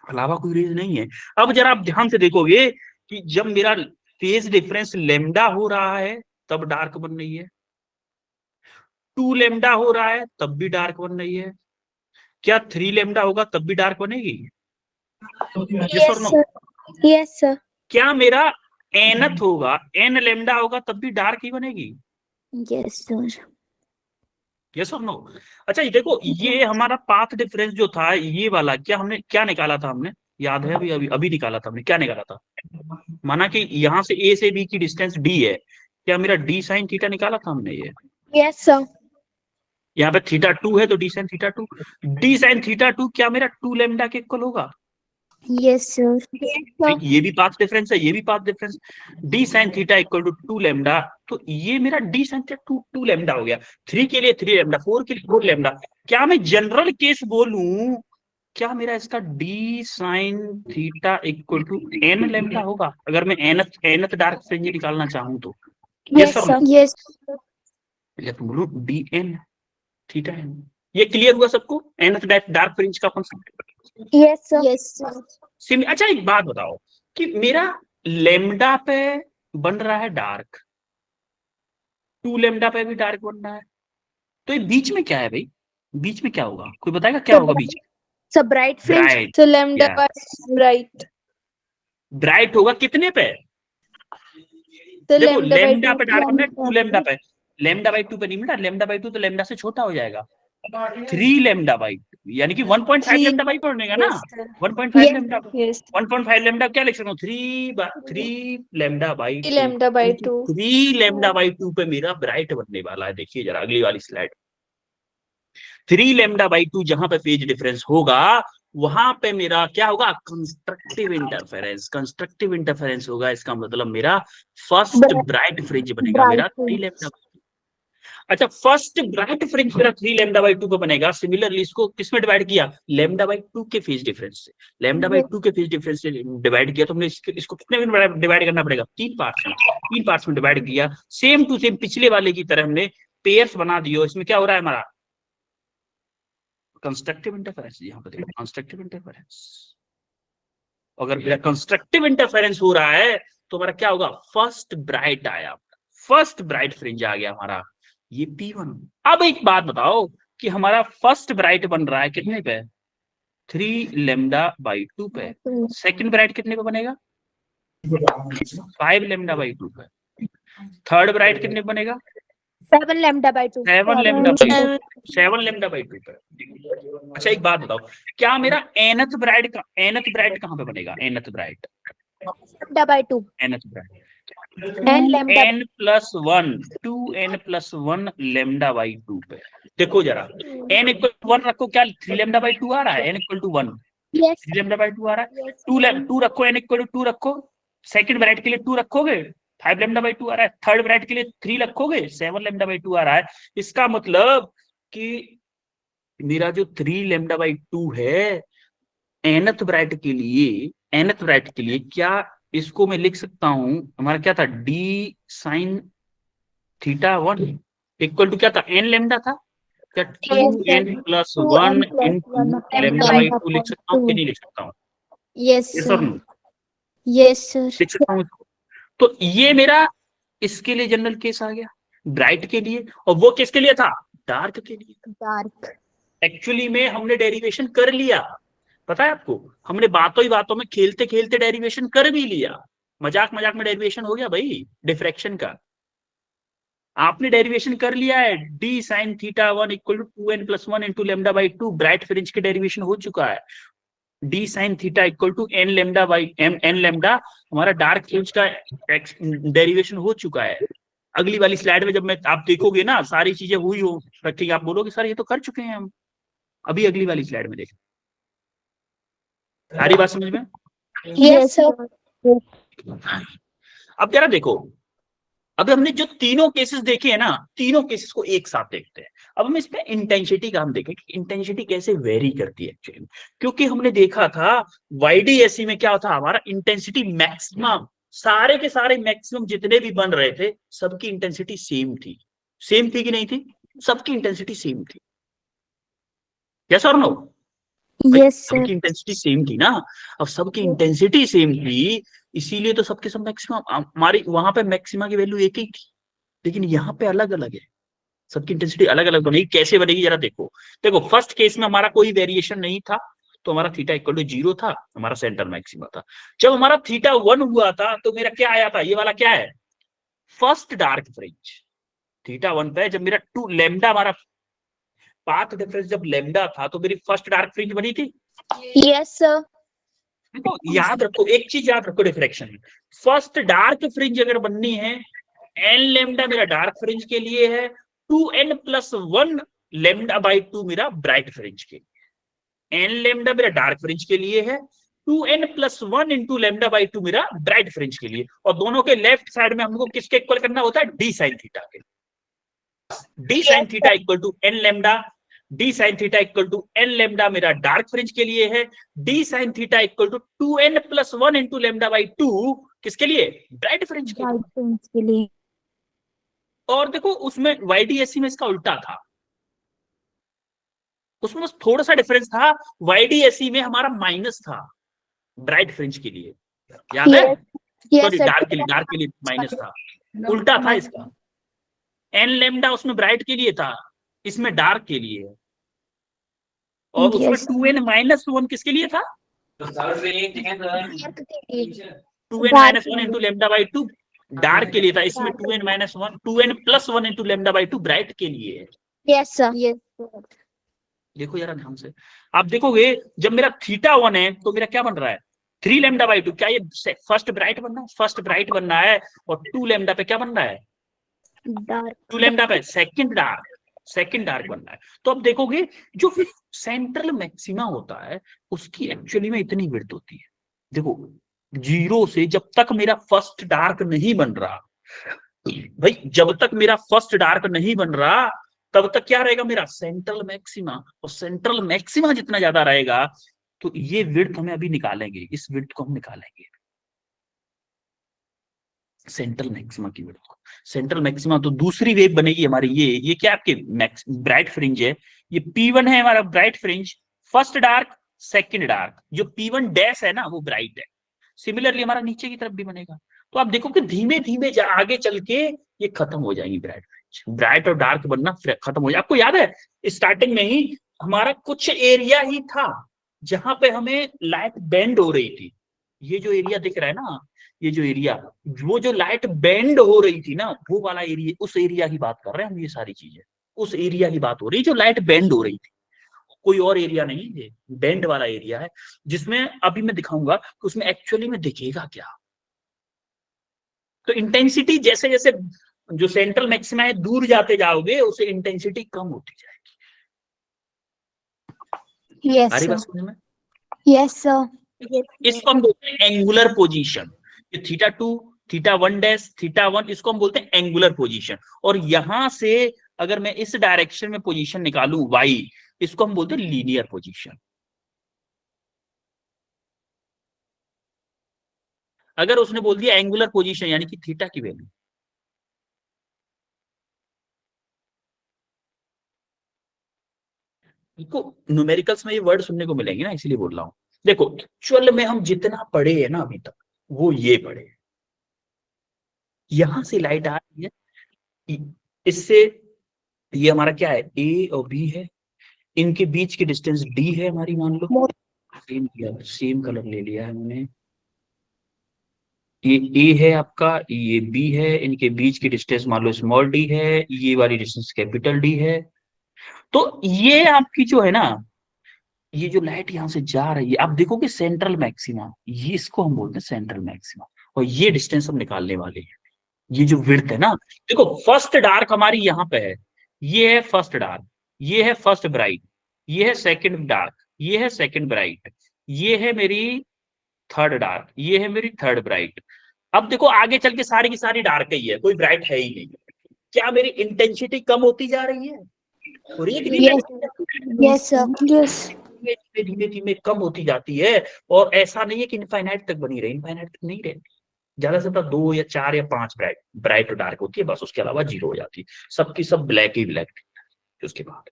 अलावा कोई रेज नहीं है। अब जरा आप ध्यान से देखोगे कि जब मेरा फेज डिफरेंस लैम्डा हो रहा है तब डार्क बन रही है, 2 लैम्डा हो रहा है तब भी डार्क बन रही है, क्या 3 लैम्डा होगा तब भी डार्क बनेगी? यस और Yes, no? sir. Yes, sir. क्या मेरा एनथ होगा, एन लैम्डा होगा तब भी डार्क ही बनेगी? Yes, sir. यस और नो? अच्छा ये देखो, ये हमारा पाथ डिफरेंस जो था ये वाला, क्या हमने क्या निकाला था, हमने याद है अभी अभी अभी निकाला था हमने, क्या निकाला था, माना कि यहां से ए से बी की डिस्टेंस डी है, क्या मेरा डी साइन थीटा निकाला था हमने, ये Yes, sir. यहाँ पे थीटा 2 है तो D sine theta 2, D sine theta 2 क्या मेरा 2 लैम्डा के इक्वल होगा? Yes, sir. Yes, sir. ये भी पाथ डिफरेंस है, ये भी path difference, d sine theta equal to 2 lambda, तो ये मेरा डी साइन थीटा 2 लैम्डा हो गया, 3 के लिए 3 लैम्डा, 4 के लिए 4 लैम्डा। क्या मैं जनरल केस बोलूं, क्या मेरा इसका d sine theta equal to n lambda होगा, अगर मैं एनथ डार्क फ्रिंज निकालना चाहूं तो? Yes, sir. Yes. या तो बोलूं डी एन थीटा एन। ये क्लियर हुआ सबको, एनथ डार्क फ्रिंज का concept? Yes, sir. Yes, sir. अच्छा एक बात बताओ कि मेरा लेमडा पे बन रहा है डार्क, 2 लेमडा पे भी डार्क बन रहा है, तो ये बीच में क्या है भाई, बीच में क्या होगा, कोई बताएगा क्या होगा बीच में? So bright fringe. Bright, So lambda by bright. Bright होगा कितने पे, So देखो lambda by लेमडा 2. पे डार्क बनना है 2 लेमडा पे, लेमडा बाई 2 पे नहीं बेटा, लेमडा बाई 2 तो लेमडा से छोटा हो जाएगा, 3 लेमडा बाई 2 यानी कि 1.5 3. लेमडा बाई बनेगा ना, Yes, sir. 1.5 Yes. Lambda, Yes. 1.5 lambda क्या लिख सकता हूँ, 3 lambda by 3 2, lambda by 2. 3 lambda by 2 पे मेरा ब्राइट बनने वाला है। देखिए जरा अगली वाली स्लाइड, 3 लेमडा बाई 2 जहां पे फेज डिफरेंस होगा वहां पे मेरा क्या होगा, कंस्ट्रक्टिव इंटरफेरेंस, कंस्ट्रक्टिव इंटरफेरेंस होगा, इसका मतलब मेरा फर्स्ट ब्राइट फ्रिंज बनेगा मेरा 3 लेमडा। अच्छा फर्स्ट ब्राइट फ्रिंज मेरा 3 लेमडा बाई 2 पे बनेगा, सिमिलरली इसको किसमें डिवाइड किया, लेमडा बाई 2 के फेज डिफरेंस से, लेमडा बाई 2 के फेज डिफरेंस से डिवाइड किया, तो हमने इसको कितने में डिवाइड करना पड़ेगा, 3 पार्ट्स में, 3 पार्ट्स में डिवाइड किया, सेम टू सेम पिछले वाले की तरह हमने पेयर्स बना दियो। इसमें क्या हो रहा है हमारा कंस्ट्रक्टिव इंटरफेरेंस, यहाँ पे देखो कंस्ट्रक्टिव इंटरफेरेंस, अगर मेरा कंस्ट्रक्टिव इंटरफेरेंस हो रहा है तो हमारा क्या होगा, फर्स्ट ब्राइट आया, फर्स्ट ब्राइट फ्रिंज आ गया हमारा, ये P1। अब एक बात बताओ कि हमारा फर्स्ट ब्राइट बन रहा है कितने पे, 3 लेमडा बाई 2 पे, सेकंड ब्राइट कितने पे बनेगा, 5 लेमडा बाई 2 पे, थर्ड ब्राइट कितने पे बनेगा, 7 lambda by 2. 7 lambda by 7 lambda by 2 पे। अच्छा एक बात बताओ, क्या मेरा एनथ ब्राइट कहां पे बनेगा, nth bright, Lambda by 2. Nth bright And lambda. n plus 1 2n plus 1 lambda by 2 पे। देखो जरा n इक्वल टू 1 रखो, क्या 3 लेमडा बाई 2 आ रहा है, n equal to 1 Yes. 3 lambda by 2 आ रहा है, Yes. 2 रखो, n इक्वल टू 2 रखो, सेकंड ब्रैकेट के लिए 2 रखोगे, 5 लेमडा बाई 2 आ रहा है, थर्ड ब्रैकेट के लिए 3 रखोगे, 7 लेमडा बाई 2 आ रहा है। इसका मतलब कि मेरा जो 3 लेमडा बाई 2 है एनथ ब्रैकेट के लिए, एनथ ब्रैकेट के लिए क्या इसको मैं लिख सकता हूं, हमारा क्या था, d sine theta 1 equal to क्या था, एन लेमडा था, क्या 2n plus 1 into lambda by 2 लिख सकता हूँ कि नहीं लिख सकता हूँ, Yes, ये sir. सब Yes, sir. लिख सकता हूँ इसको। तो ये मेरा इसके लिए जनरल केस आ गया, ब्राइट के लिए, और वो किसके लिए था, डार्क के लिए। Dark. एक्चुअली में हमने डेरिवेशन कर लिया, पता है आपको, हमने बातों ही बातों में खेलते खेलते डेरिवेशन कर भी लिया, मजाक मजाक में डेरिवेशन हो गया भाई डिफ्रैक्शन का। आपने डेरिवेशन कर लिया है, D sine theta 1 equal to 2n+1 into lambda by 2, bright fringe के डेरिवेशन हो चुका है। D sine theta equal to N lambda by n lambda, हमारा डार्क फ्रिंज का डेरिवेशन हो चुका है। अगली वाली स्लाइड में जब मैं आप देखोगे ना सारी चीजें हुई हो रखी, आप बोलोगे सर ये तो कर चुके हैं हम। अभी अगली वाली स्लाइड में देखें, सारी बात समझ में? Yes, sir. अब जरा देखो, अब हमने जो तीनों केसेस देखे हैं ना, तीनों केसेस को एक साथ देखते हैं। अब हम इसमें इंटेंसिटी का हम देखें कि इंटेंसिटी कैसे वेरी करती है एक्चुअली, क्योंकि हमने देखा था YDSE में क्या होता, हमारा इंटेंसिटी मैक्सिमम, सारे के सारे मैक्सिमम जितने भी बन रहे थे सबकी इंटेंसिटी सेम थी। सेम थी कि नहीं थी? सबकी इंटेंसिटी सेम थी। यस और नो? यस सबकी सर। इंटेंसिटी सेम थी ना। अब सबकी इंटेंसिटी सेम थी, इसीलिए तो सबके सब मैक्सिमम, हमारी वहां पे मैक्सिमा की वैल्यू एक ही थी, लेकिन यहाँ पे अलग अलग है, सबकी इंटेंसिटी अलग अलग बनेगी। कैसे बनेगी जरा देखो। देखो फर्स्ट केस में हमारा कोई वेरिएशन नहीं था, तो हमारा थीटा इक्वल टू 0 था, हमारा सेंटर मैक्सिमा था। जब हमारा थीटा 1 हुआ था तो मेरा क्या आया था, ये वाला क्या है, फर्स्ट डार्क फ्रिंज। थीटा 1 पे जब मेरा 2 लेमडा, हमारा पाथ डिफरेंस जब लेमडा था तो मेरी फर्स्ट डार्क फ्रिंज बनी थी। Yes, sir. देखो याद रखो, एक चीज याद रखो डिफ्रेक्शन में, फर्स्ट डार्क फ्रिंज अगर बननी है, एन लेमडा मेरा डार्क फ्रिंज के लिए है, 2n+1 लेमडा बाई 2 मेरा ब्राइट फ्रिंज के लिए। एन लेमडा मेरा डार्क फ्रिंज के लिए है, 2n+1 इंटू लेमडा बाई 2 मेरा ब्राइट फ्रिंज के लिए। और दोनों के लेफ्ट साइड में हमको किसके इक्वल करना होता है, डी साइन थीटा के। D sine theta equal to N lambda, d sine theta equal to N lambda मेरा डार्क फ्रिंज के लिए है, D sine theta equal to 2n+1 into lambda by 2 किसके लिए, ब्राइट फ्रिंज के लिए। फ्रेंड्स के लिए। और देखो उसमें YDSE में इसका उल्टा था, उसमें बस थोड़ा सा डिफरेंस था, YDSE में हमारा माइनस था ब्राइट फ्रिंज के लिए, याद है? Yes, sorry sir. डार्क के लिए माइनस था, उल्टा था इसका। एन लेमडा उसमें ब्राइट के लिए था, इसमें डार्क के लिए है। और उसमें Yes. 2n-1 किसके लिए था, 2n-1 into lambda by 2 dark के लिए था, इसमें 2n+1 into lambda by 2 bright के लिए है। Yes, sir. Yes. देखो जरा ध्यान से, आप देखोगे जब मेरा थीटा 1 है तो मेरा क्या बन रहा है, 3 लेमडा बाई 2, क्या ये फर्स्ट ब्राइट बनना है, फर्स्ट ब्राइट बनना है। और 2 लेमडा पे क्या बनना है, डार्क। 2 लेमडा पे सेकंड डार्क बनना है। तो अब देखोगे जो सेंट्रल मैक्सिमा होता है उसकी एक्चुअली में इतनी विड्थ होती है। देखो 0 से जब तक मेरा फर्स्ट डार्क नहीं बन रहा, भाई जब तक मेरा फर्स्ट डार्क नहीं बन रहा तब तक क्या रहेगा मेरा सेंट्रल मैक्सिमा। और सेंट्रल मैक्सिमा जितना ज्यादा रहेगा तो ये विड्थ हमें अभी निकालेंगे, इस विड्थ को हम निकालेंगे, सेंट्रल मैक्सिमा की विड्थ को। सेंट्रल मैक्सिमा तो दूसरी वेव बनेगी हमारी, ये क्या आपके ब्राइट फ्रिंज है, ये P1 है हमारा bright fringe, first dark second dark, जो P1 डैश है ना वो ब्राइट है। सिमिलरली हमारा नीचे की तरफ भी बनेगा। तो आप देखो कि धीमे धीमे आगे चल के ये खत्म हो जाएंगी ब्राइट फ्रिंज, ब्राइट और डार्क बनना खत्म हो जाए। आपको याद है स्टार्टिंग में ही हमारा कुछ एरिया ही था जहां पे हमें लाइट बेंड हो रही थी। ये जो एरिया दिख रहा है ना, ये जो एरिया, वो जो लाइट बेंड हो रही थी ना, वो वाला एरिया, उस एरिया की बात कर रहे हैं हम। ये सारी चीजें उस एरिया की बात हो रही है जो लाइट बेंड हो रही थी, कोई और एरिया नहीं, ये बेंड वाला एरिया है, जिसमें अभी मैं दिखाऊंगा कि उसमें एक्चुअली में दिखेगा क्या। तो इंटेंसिटी जैसे जैसे जो सेंट्रल मैक्सिमा है दूर जाते जाओगे उसे इंटेंसिटी कम होती जाएगी। यस सारी बात सर। समझ में? Yes sir. इसको हम बोलते हैं एंगुलर पोजीशन। ये थीटा 2 थीटा 1 डैश थीटा 1, इसको हम बोलते हैं एंगुलर पोजीशन। और यहां से अगर मैं इस डायरेक्शन में पोजीशन निकालूं y, इसको हम बोलते हैं लीनियर पोजीशन। अगर उसने बोल दिया एंगुलर पोजीशन यानी कि थीटा की वैल्यू, देखो न्यूमेरिकल्स में ये वर्ड सुनने को मिलेंगे ना, इसलिए बोल रहा हूं। देखो एक्चुअल में हम जितना पढ़े हैं ना अभी तक वो ये पढ़े, यहां से लाइट आ रही है, इससे ये हमारा क्या है, ए और बी है, इनके बीच की डिस्टेंस डी है हमारी, मान लो सेम कलर ले लिया है हमने, ये ए है आपका, ये बी है, इनके बीच की डिस्टेंस मान लो स्मॉल डी है, ये वाली डिस्टेंस कैपिटल डी है। तो ये आपकी जो है ना, ये जो लाइट यहां से जा रही है, आप देखोगे सेंट्रल मैक्सिमा, ये इसको हम बोलते हैं सेंट्रल मैक्सिमा। और ये डिस्टेंस हम निकालने वाले हैं, ये जो विड्थ है ना, देखो फर्स्ट डार्क हमारी यहां पे है, ये है फर्स्ट डार्क, ये है फर्स्ट ब्राइट, ये है सेकंड डार्क, ये है सेकंड ब्राइट, ये है मेरी थर्ड डार्क, ये है मेरी थर्ड ब्राइट। अब देखो आगे चल के सारी की सारी डार्क ही है, कोई ब्राइट है ही नहीं। क्या मेरी इंटेंसिटी कम होती जा रही है? हो रही है कि नहीं? Yes, sir. यस धीमे धीमे धीमे कम होती जाती है। और ऐसा नहीं है कि इनफाइनाइट तक बनी रहे, इनफाइनाइट तक नहीं रहती। ज्यादा से ज्यादा 2 या 4 या 5 ब्राइट ब्राइट और डार्क होती है बस, उसके अलावा जीरो हो जाती है, सबकी सब ब्लैक ही ब्लैक। उसके बाद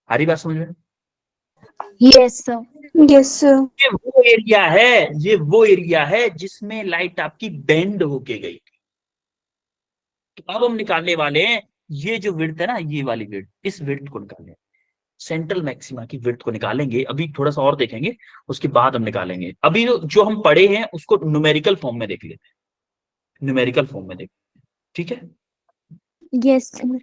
आ रही बात समझ में? Yes, sir. यस ये वो एरिया है, ये वो एरिया है जिसमें लाइट आपकी बेंड होके गई। तो अब हम निकालने वाले हैं ये जो विड्थ है ना, ये वाली विड्थ, इस विड्थ को निकालेंगे, सेंट्रल मैक्सिमा की विड्थ को निकालेंगे। अभी थोड़ा सा और देखेंगे, उसके बाद हम निकालेंगे। अभी जो हम पढ़े हैं उसको न्यूमेरिकल फॉर्म में देख लेते हैं, न्यूमेरिकल फॉर्म में देख, ठीक है? Yes, sir.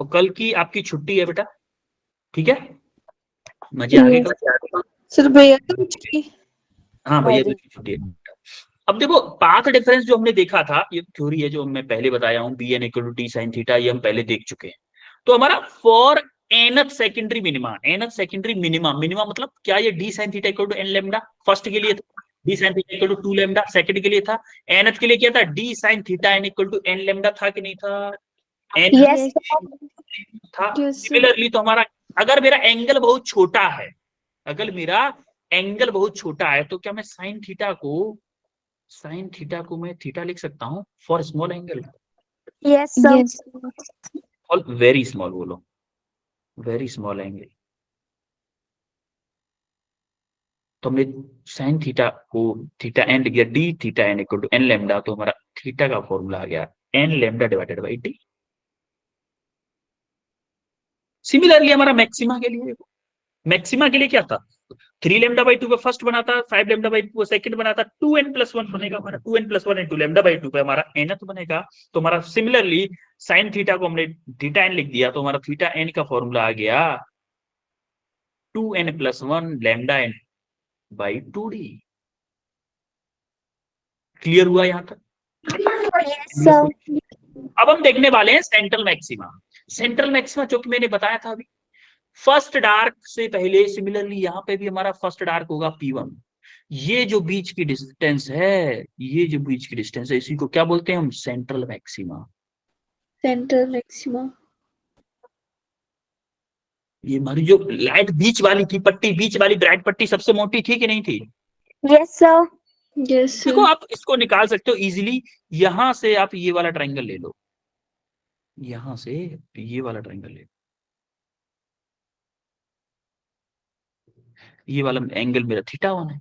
और कल की आपकी छुट्टी है बेटा, ठीक है? मजे आ गए कल? सर भैया की हाँ भैया की छुट्टी है। अब देखो पाथ डिफरेंस जो हमने देखा था, ये थ्योरी है जो मैं पहले बताया हूँ, b n equal to t sine theta, ये हम पहले देख चुके हैं। तो हमारा for nth secondary minima, nth secondary minima, minima मतलब क्या, ये d sine theta equal to N lambda first के लिए था, d sine theta equal to 2 lambda second के लिए था, एनथ के लिए क्या था, d sine theta n equal to N lambda था कि नहीं था? एन Yes, था। यस सिमिलरली तो हमारा, अगर मेरा एंगल बहुत छोटा है, अगर मेरा एंगल बहुत छोटा है, तो क्या मैं साइन थीटा को मैं थीटा लिख सकता हूँ for small angle? yes, sir. Yes. और वेरी स्मॉल बोलो, वेरी स्मॉल एंगल। तो हमने साइन थीटा को थीटा एन लिख दिया, d theta n equal to N lambda, तो हमारा थीटा का फॉर्मूला आ गया n lambda divided by d. Similarly हमारा मैक्सिमा के लिए, मैक्सिमा के लिए क्या था, 3 लेमडा बाई 2 पे फर्स्ट बना था, 5 लेमडा बाई 2 सेकंड बना था, 2n+1 बनेगा हमारा, 2n+1 इंटू लेमडा बाई 2 पे हमारा nth बनेगा। तो हमारा सिमिलरली साइन थीटा को हमने थीटा एन लिख दिया, तो हमारा थीटा एन का फॉर्मूला आ गया 2n+1 lambda N by 2d। Clear हुआ यहां तक? Yes, sir. अब हम देखने वाले हैं सेंट्रल मैक्सिमा। सेंट्रल मैक्सिमा जो कि मैंने बताया था अभी, फर्स्ट डार्क से पहले, सिमिलरली यहां पे भी हमारा फर्स्ट डार्क होगा P1। ये जो बीच की डिस्टेंस है, ये जो बीच की डिस्टेंस है, इसी को क्या बोलते हैं हम, सेंट्रल मैक्सिमा। सेंट्रल मैक्सिमा ये हमारी जो लाइट बीच वाली थी पट्टी, बीच वाली ब्राइट पट्टी सबसे मोटी थी कि नहीं थी? Yes, sir. यस देखो आप इसको निकाल सकते हो इजीली, यहां से आप ये वाला ट्राइंगल ले लो, यहां से ये वाला ट्राइंगल ले लो, ये वाला एंगल मेरा θ1 है,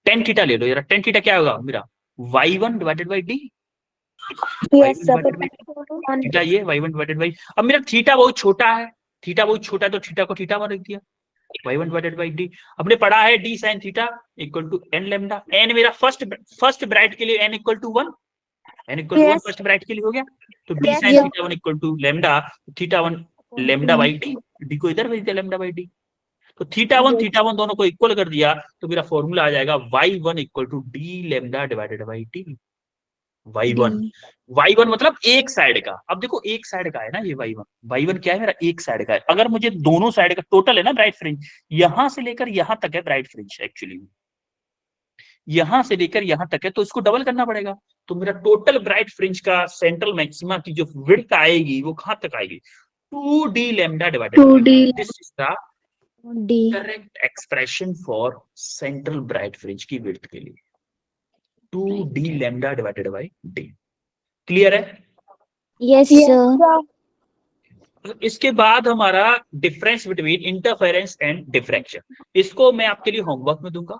टेन थीटा ले लो यार, टेन थीटा क्या होगा मेरा, y1 divided by D, Yes, y1 sir. Divided by theta, ये y1 डिवाइडेड बाई, अब मेरा थीटा बहुत छोटा है, थीटा बहुत छोटा है, तो थीटा को θ1 रख दिया, y1 डिवाइडेड बाई डी। हमने पढ़ा है D sine theta equal to N lambda, N मेरा फर्स्ट ब्राइट के लिए N equal to 1, N equal to 1 Yes. First bright के लिए हो गया, तो D Yes, sine sir. Theta 1 equal to lambda, θ1 lambda by D, D को इधर भेज दिया लेमडा बाई डी, तो θ1 दोनों को इक्वल कर दिया, तो मेरा फॉर्मूला आ जाएगा y1 equal to d lambda divided by t. y1 मतलब एक साइड का, अब देखो एक साइड का है ना ये y1 क्या है मेरा, एक साइड का है। अगर मुझे दोनों साइड का टोटल है ना ब्राइट फ्रिंज, यहां से लेकर यहां तक है ब्राइट फ्रिंज, एक्चुअली यहां से लेकर यहां तक है, तो इसको डबल करना पड़ेगा। तो मेरा टोटल ब्राइट फ्रिंज का सेंट्रल मैक्सिमा की जो विड्थ आएगी वो कहां तक आएगी, 2d lambda divided by 2D this is the D. Correct expression for central bright fringe की विड्थ के लिए, 2d lambda divided by D. Clear है? Yes, sir. इसके बाद हमारा difference between interference and diffraction, इसको मैं आपके लिए होमवर्क में दूंगा,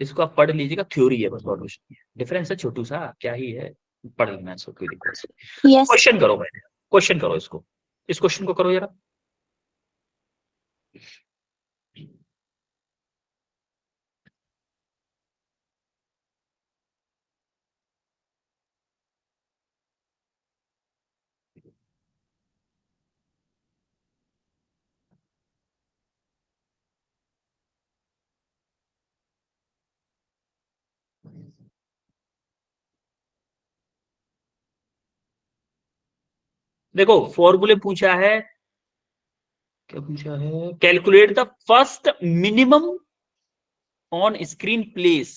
इसको आप पढ़ लीजिएगा, थ्योरी है बस, और कुछ नहीं है, डिफरेंस है छोटू सा, क्या ही है, पढ़ लेना इसको, कोई दिक्कत नहीं। Yes. क्वेश्चन करो मैंने, क्वेश्चन करो इसको, इस क्वेश्चन को करो जरा। देखो फॉर्मूले पूछा है, क्या पूछा है, calculate the first minimum on screen place.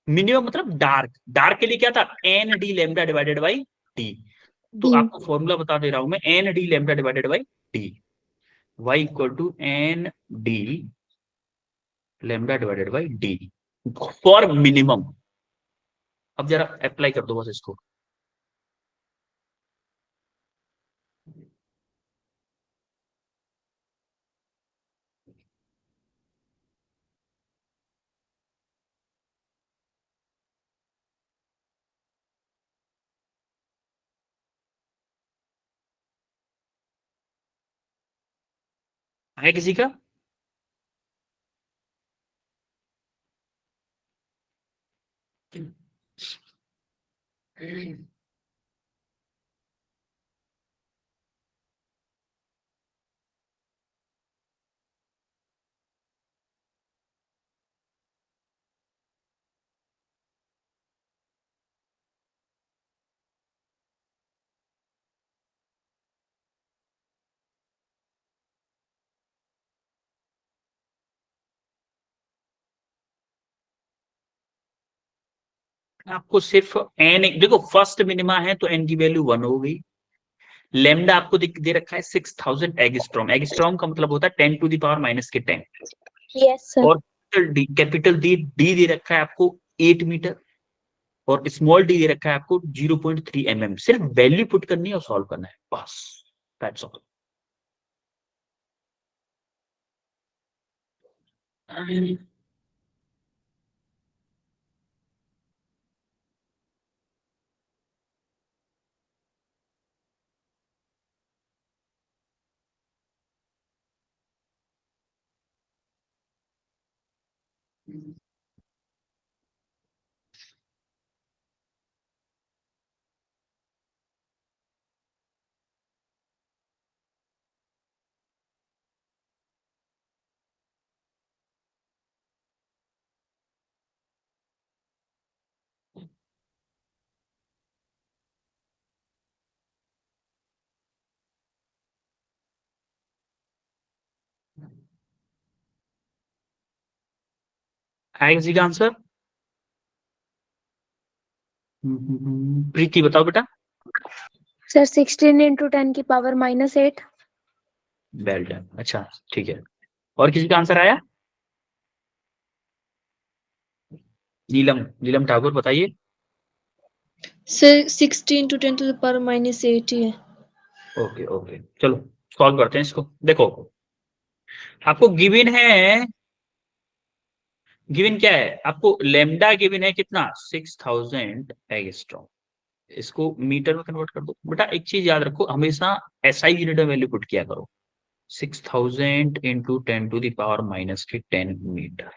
Minimum मतलब डार्क, डार्क के लिए क्या था, n D lambda divided by d. तो D. आपको फॉर्मूला बता दे रहा हूं मैं, n D lambda divided by d, y equal to n D lambda divided by d for minimum. अब जरा अप्लाई कर दो बस इसको। है किसी का? आपको सिर्फ एन, देखो फर्स्ट मिनिमा है तो एन की वैल्यू 1 हो गई। लेमडा आपको दे रखा है 6000 एगस्ट्रॉम, एगस्ट्रॉम का मतलब होता है 10 टू द पावर माइनस के 10। Yes, sir. और कैपिटल डी डी दे रखा है आपको 8 मीटर, और स्मॉल डी दे रखा है आपको 0.3 mm। सिर्फ वैल्यू पुट करनी है और सॉल्व करना है, बस दैट्स ऑल। है किसी का आंसर? प्रीति बताओ बेटा। सर 16 into 10 की पावर -8। वेल डन, अच्छा ठीक है। और किसी का आंसर आया? नीलम, नीलम ठाकुर बताइए। Sir 16 to 10 to the power -8 ही है। ओके ओके, चलो सॉल्व करते हैं इसको। देखो आपको गिवन है, गिवन क्या है आपको, लेमडा गिवन है कितना, 6000 एगस्ट्रॉम। इसको मीटर में कन्वर्ट कर दो बेटा। एक चीज याद रखो, हमेशा एसआई यूनिट में वैल्यू पुट किया करो। 6000 into 10 to the power minus के 10 मीटर।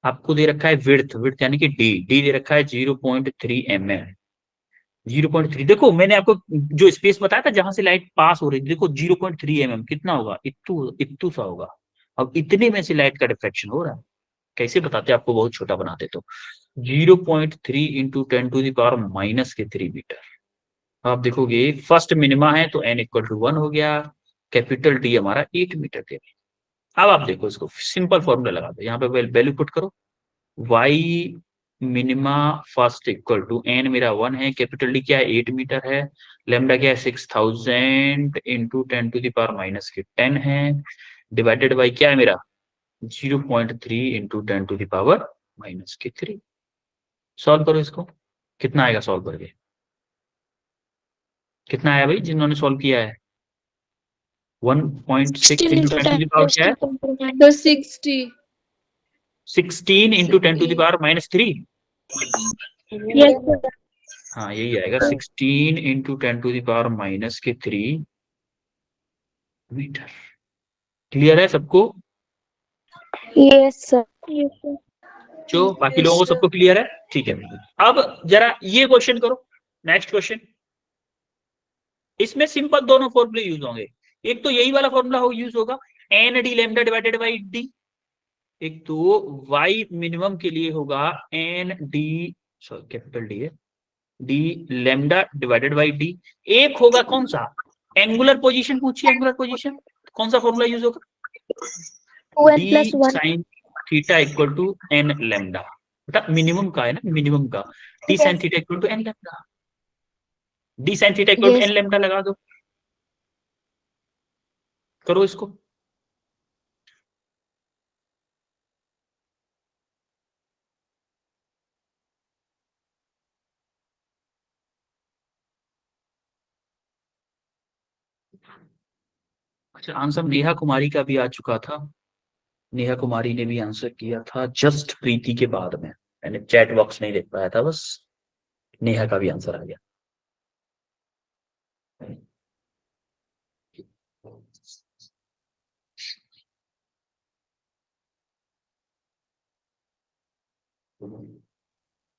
आपको दे रखा है विड्थ, विड्थ यानी कि डी, डी दे रखा है 0.3 mm। 0.3, देखो मैंने आपको जो स्पेस बताया था जहां से लाइट पास हो रही थी, देखो 0.3 mm कितना होगा, इत्तू इत्तू सा होगा। अब इतने में से लाइट का डिफ्रेक्शन हो रहा है, कैसे बताते आपको बहुत छोटा बनाते तो 0.3 into 10 to the power minus के 3 मीटर। आप देखोगे फर्स्ट मिनिमा है तो n इक्वल टू 1 हो गया, कैपिटल डी हमारा 8 मीटर दे। अब आप देखो इसको सिंपल फॉर्मूला लगा दो, यहाँ पे वैल्यू पुट करो। y minima first equal to n मेरा 1 है, कैपिटल डी क्या है 8 मीटर है, लेमडा क्या है 6000 into 10 to the power minus के 10 है, डिवाइडेड बाई क्या है मेरा 0.3 into 10 to the power minus के 3। सॉल्व करो इसको, कितना आएगा सॉल्व करके, कितना आया भाई जिन्होंने सॉल्व किया है? 1.6 इंटू 10 टू द पावर क्या है, sir 60। 16 into 10 to the power minus 3। Yes, sir. हाँ यही आएगा 16 into 10 to the power minus के 3 मीटर। क्लियर है सबको? Yes, sir. Yes, sir. जो बाकी लोगों को सबको क्लियर है? ठीक है। अब जरा ये क्वेश्चन करो, नेक्स्ट क्वेश्चन। इसमें सिंपल दोनों फॉर्मूले यूज होंगे। एक तो यही वाला फॉर्मूला यूज होगा, N D lambda divided by D. एक तो y मिनिमम के लिए होगा N D, sorry capital D है, D lambda divided by D. एक होगा कौन सा, एंगुलर पोजीशन पूछिए, एंगुलर पोजीशन कौन सा फॉर्मूला यूज होगा, 2n D plus 1 sine theta equal to N lambda, बेटा मिनिमम का है ना, मिनिमम का, D sine yes theta equal to N lambda, d sine theta equal to yes n lambda लगा दो, करो इसको। अच्छा, आंसर नेहा कुमारी का भी आ चुका था, नेहा कुमारी ने भी आंसर किया था जस्ट प्रीति के बाद में, मैंने चैट बॉक्स नहीं देख पाया था, बस नेहा का भी आंसर आ गया।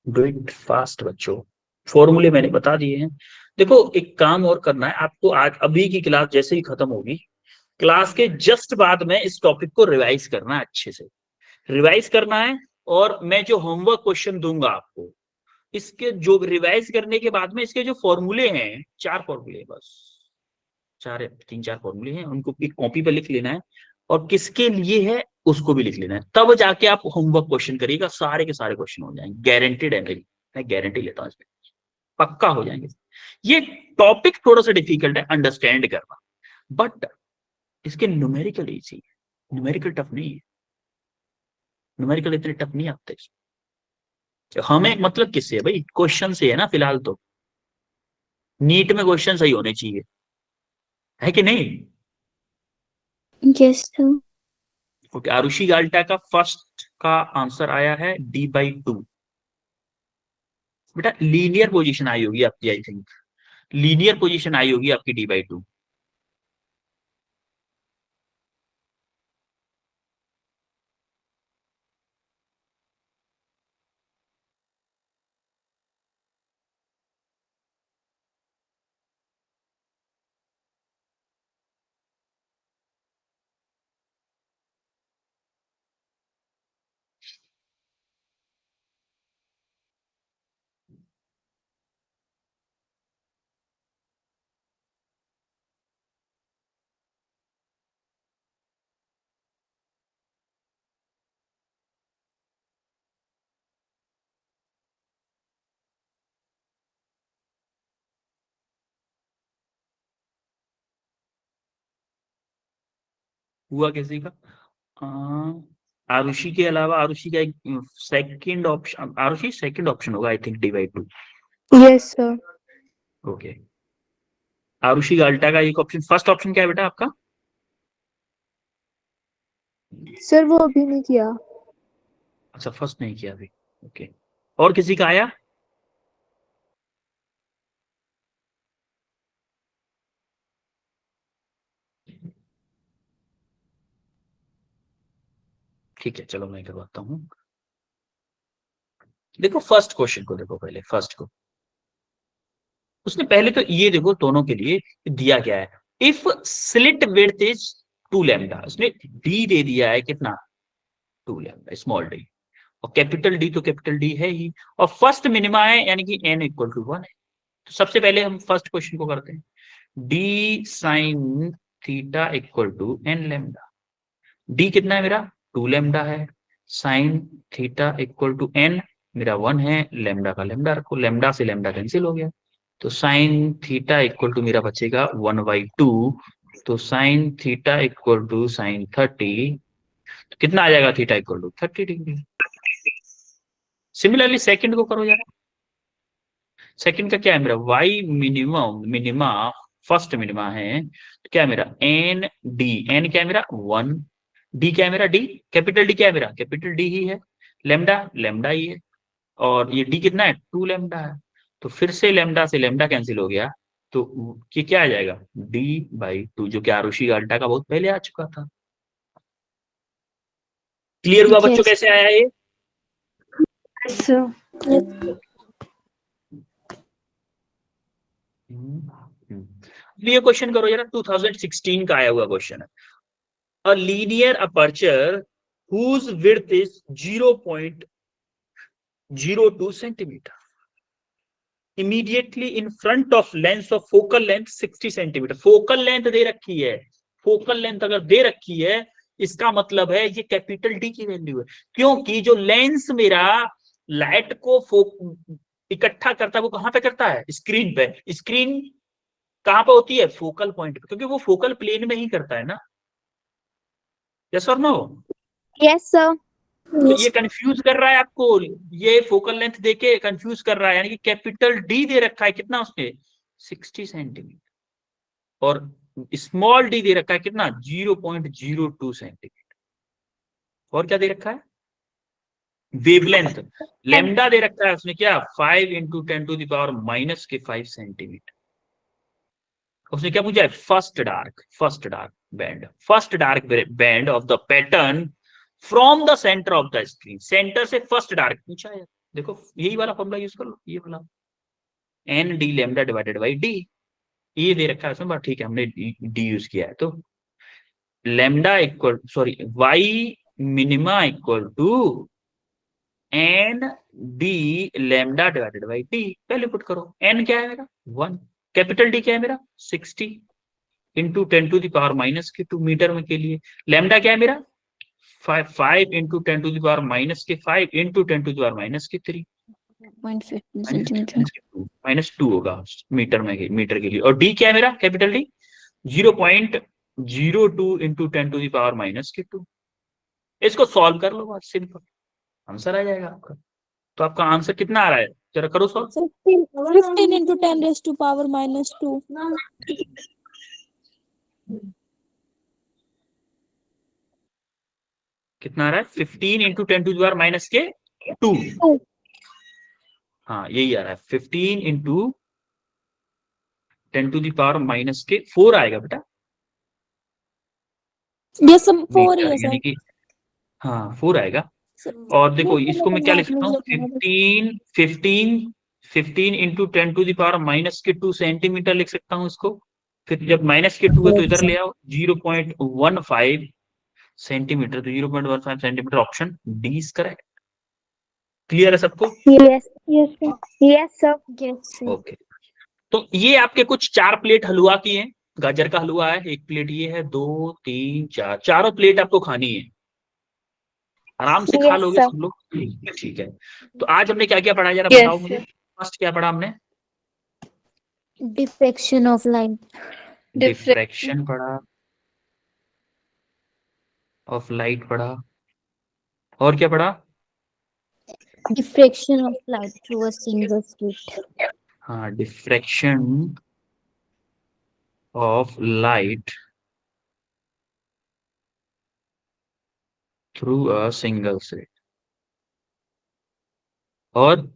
डू इट फास्ट बच्चों, फॉर्मूले मैंने बता दिए हैं। देखो एक काम और करना है आपको, आज अभी की क्लास जैसे ही खत्म होगी, क्लास के जस्ट बाद में इस टॉपिक को रिवाइज करना है, अच्छे से रिवाइज करना है। और मैं जो होमवर्क क्वेश्चन दूंगा आपको, इसके जो रिवाइज करने के बाद में इसके जो फॉर्मूले हैं, 4 फॉर्मूले बस, 3-4 फॉर्मूले हैं, उनको एक कॉपी पे लिख लेना है, और किसके लिए है उसको भी लिख लेना है, तब जाके आप होमवर्क क्वेश्चन करिएगा, सारे के सारे क्वेश्चन हो जाएंगे, गारंटेड है मेरी, मैं गारंटी लेता हूँ इसमें, पक्का हो जाएंगे। ये टॉपिक थोड़ा सा डिफिकल्ट है अंडरस्टैंड करना, बट इसके न्यूमेरिकल इजी है, न्यूमेरिकल टफ नहीं है, न्यूमेरिकल इतने टफ नहीं आते। हमें मतलब किससे है भाई, क्वेश्चन से है ना, फिलहाल तो नीट में क्वेश्चन सही होने चाहिए, है कि नहीं। yes sir ओके, आरुषि गाल्टा का फर्स्ट का आंसर आया है D/2। बेटा लीनियर पोजीशन आई होगी आपकी, आई थिंक लीनियर पोजीशन आई होगी आपकी D/2। हुआ किसी का, आरुषि के अलावा, आरुषि का एक second option, Arushi second option होगा I think D/2। yes sir okay, Arushi गाल्टा का एक ऑप्शन, फर्स्ट ऑप्शन क्या है बेटा आपका, सर वो अभी नहीं किया। अच्छा फर्स्ट नहीं किया अभी, ओके। और किसी का आया, ठीक है चलो मैं करवाता हूँ। देखो फर्स्ट क्वेश्चन को देखो, पहले फर्स्ट को, उसने पहले तो ये देखो दोनों के लिए दिया क्या है, if slit width is 2 lambda, उसने डी दे दिया है कितना, 2 लैम्डा स्मॉल डी, और कैपिटल डी तो कैपिटल डी है ही, और फर्स्ट मिनिमा है यानी कि n इक्वल टू 1 है। तो सबसे पहले हम फर्स्ट क्वेश्चन को करते हैं, d sine theta equal to n lambda, d कितना है मेरा 2 लैम्डा है, sine theta equal to n मेरा 1 है, लैम्डा का लैम्डा रखो, लैम्डा से लैम्डा कैंसिल हो गया, तो साइन थीटा इक्वल टू मेरा बचेगा 1/2, तो sine theta equal to sine 30, तो कितना आ जाएगा theta equal to 30 degree. Similarly second को करो जरा, सेकंड का क्या है मेरा y minimum, minima first minima है, तो क्या है मेरा एन डी, एन क्या है मेरा 1, डी क्या है मेरा डी, कैपिटल डी क्या है मेरा कैपिटल डी ही है, लेमडा लेमडा ही है, और ये डी कितना है 2 लेमडा है, तो फिर से लेमडा से लेमडा कैंसिल हो गया, तो ये क्या आ जाएगा D/2, जो कि आरुषि गाल्टा का बहुत पहले आ चुका था। क्लियर हुआ बच्चों yes कैसे आया ये, sir ये क्वेश्चन करो जरा, 2016 का आया हुआ क्वेश्चन है, a linear aperture whose width is 0.02 centimetre immediately in front of lens of focal length 60 centimetre. Focal length दे रखी है, फोकल लेंथ अगर दे रखी है इसका मतलब है ये कैपिटल डी की वैल्यू है, क्योंकि जो लेंस मेरा लाइट को इकट्ठा करता है वो कहां पे करता है, स्क्रीन पे। स्क्रीन कहां पे होती है, फोकल पॉइंट पे, क्योंकि वो फोकल प्लेन में ही करता है ना। यस और नो? Yes sir. तो ये कंफ्यूज कर रहा है आपको, ये फोकल लेंथ देके कंफ्यूज कर रहा है, यानी कि कैपिटल डी दे रखा है कितना उसने 60 सेंटीमीटर और स्मॉल डी दे रखा है कितना 0.02 सेंटीमीटर। और क्या दे रखा है, वेवलेंथ लेमडा दे रखा है उसने क्या 5 × 10⁻⁻5 सेंटीमीटर। उसने क्या पूछा है, first dark band of the pattern from the centre of the screen. Centre से फर्स्ट डार्क पूछा है, देखो यही वाला फॉर्मूला यूज कर लो, ये वाला n D lambda divided by d, ये दे रखा है उसमें, बट ठीक है हमने डी यूज किया है। तो lambda equal sorry y minima equal to n D lambda divided by d. पहले पुट करो, एन क्या है मेरा 1, कैपिटल डी क्या है मेरा 60 इंटू 10⁻⁻2 मीटर में के लिए, लेमडा क्या है मेरा 5 × 10⁻⁻5 इंटू 10⁻⁻3 -2 होगा मीटर के लिए। और डी क्या है मेरा कैपिटल डी 0.02 इंटू 10⁻⁻2। इसको सॉल्व कर लो, बात सिंपल, आंसर आ जाएगा आपका। तो आपका आंसर कितना आ रहा है, जरा करो सॉल्व। 15 into 10⁻⁻²। कितना आ रहा है 15 × 10⁻²। हाँ यही आ रहा है 15 × 10⁻⁻4 आएगा बेटा। यस सर 4 ही है यानी सर। कि हाँ 4 आएगा। और देखो इसको मैं क्या लिख सकता हूँ 15 इंटू 10⁻⁻2 सेंटीमीटर लिख सकता हूँ इसको। फिर जब -2 है तो इधर ले आओ 0.15 सेंटीमीटर, तो 0.15 centimetre option D is correct. Clear है सबको? Yes sir. ओके, तो ये आपके कुछ 4 प्लेट हलवा की हैं, गाजर का हलवा है, एक प्लेट ये है, 2 3 4, चारों प्लेट आपको खानी है, आराम से खा लोगे सब लोग। ठीक है, तो आज हमने क्या क्या पढ़ा जरा बताओ मुझे। फर्स्ट क्या पढ़ा हमने, डिफ्रैक्शन ऑफ लाइट। डिफ्रैक्शन पढ़ा, ऑफ लाइट पढ़ा, और क्या पढ़ा, diffraction of light through a single slit. हाँ diffraction of light through a single slit. और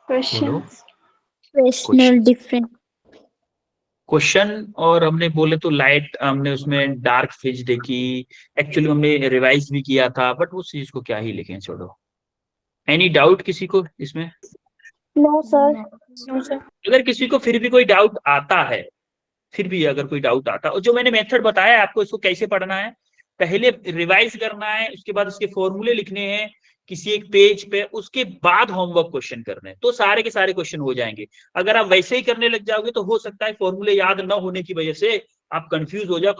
फ्रैक्शनल डिफरेंस। क्वेश्चन, और हमने बोले तो लाइट हमने उसमें डार्क फेज देखी, एक्चुअली हमने रिवाइज भी किया था, बट उस चीज को क्या ही लिखें, छोड़ो। एनी डाउट किसी को इसमें? No sir. अगर किसी को फिर भी कोई डाउट आता है, फिर भी अगर कोई डाउट आता है, और जो मैंने मेथड बताया आपको इसको कैसे पढ़ना है, पहले रिवाइज करना है, उसके बाद उसके फॉर्मूले लिखने हैं किसी एक पेज पे, उसके बाद होमवर्क क्वेश्चन करने हैं, तो सारे के सारे क्वेश्चन हो जाएंगे। अगर आप वैसे ही करने लग जाओगे तो हो सकता है फॉर्मूले याद न होने की वजह से आप कंफ्यूज हो जाओ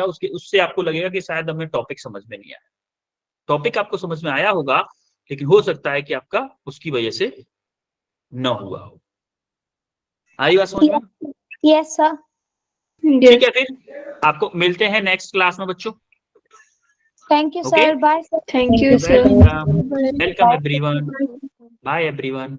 उसके, उससे आपको लगेगा कि शायद हमें टॉपिक समझ में नहीं आया। टॉपिक आपको समझ में आया होगा, लेकिन हो सकता है कि आपका उसकी वजह से न हुआ हो। आई बात समझ में? Yes sir. ठीक है, फिर आपको मिलते हैं नेक्स्ट क्लास में बच्चों। Thank you Okay. Sir. Bye sir. Thank you, sir. Welcome everyone. Bye everyone.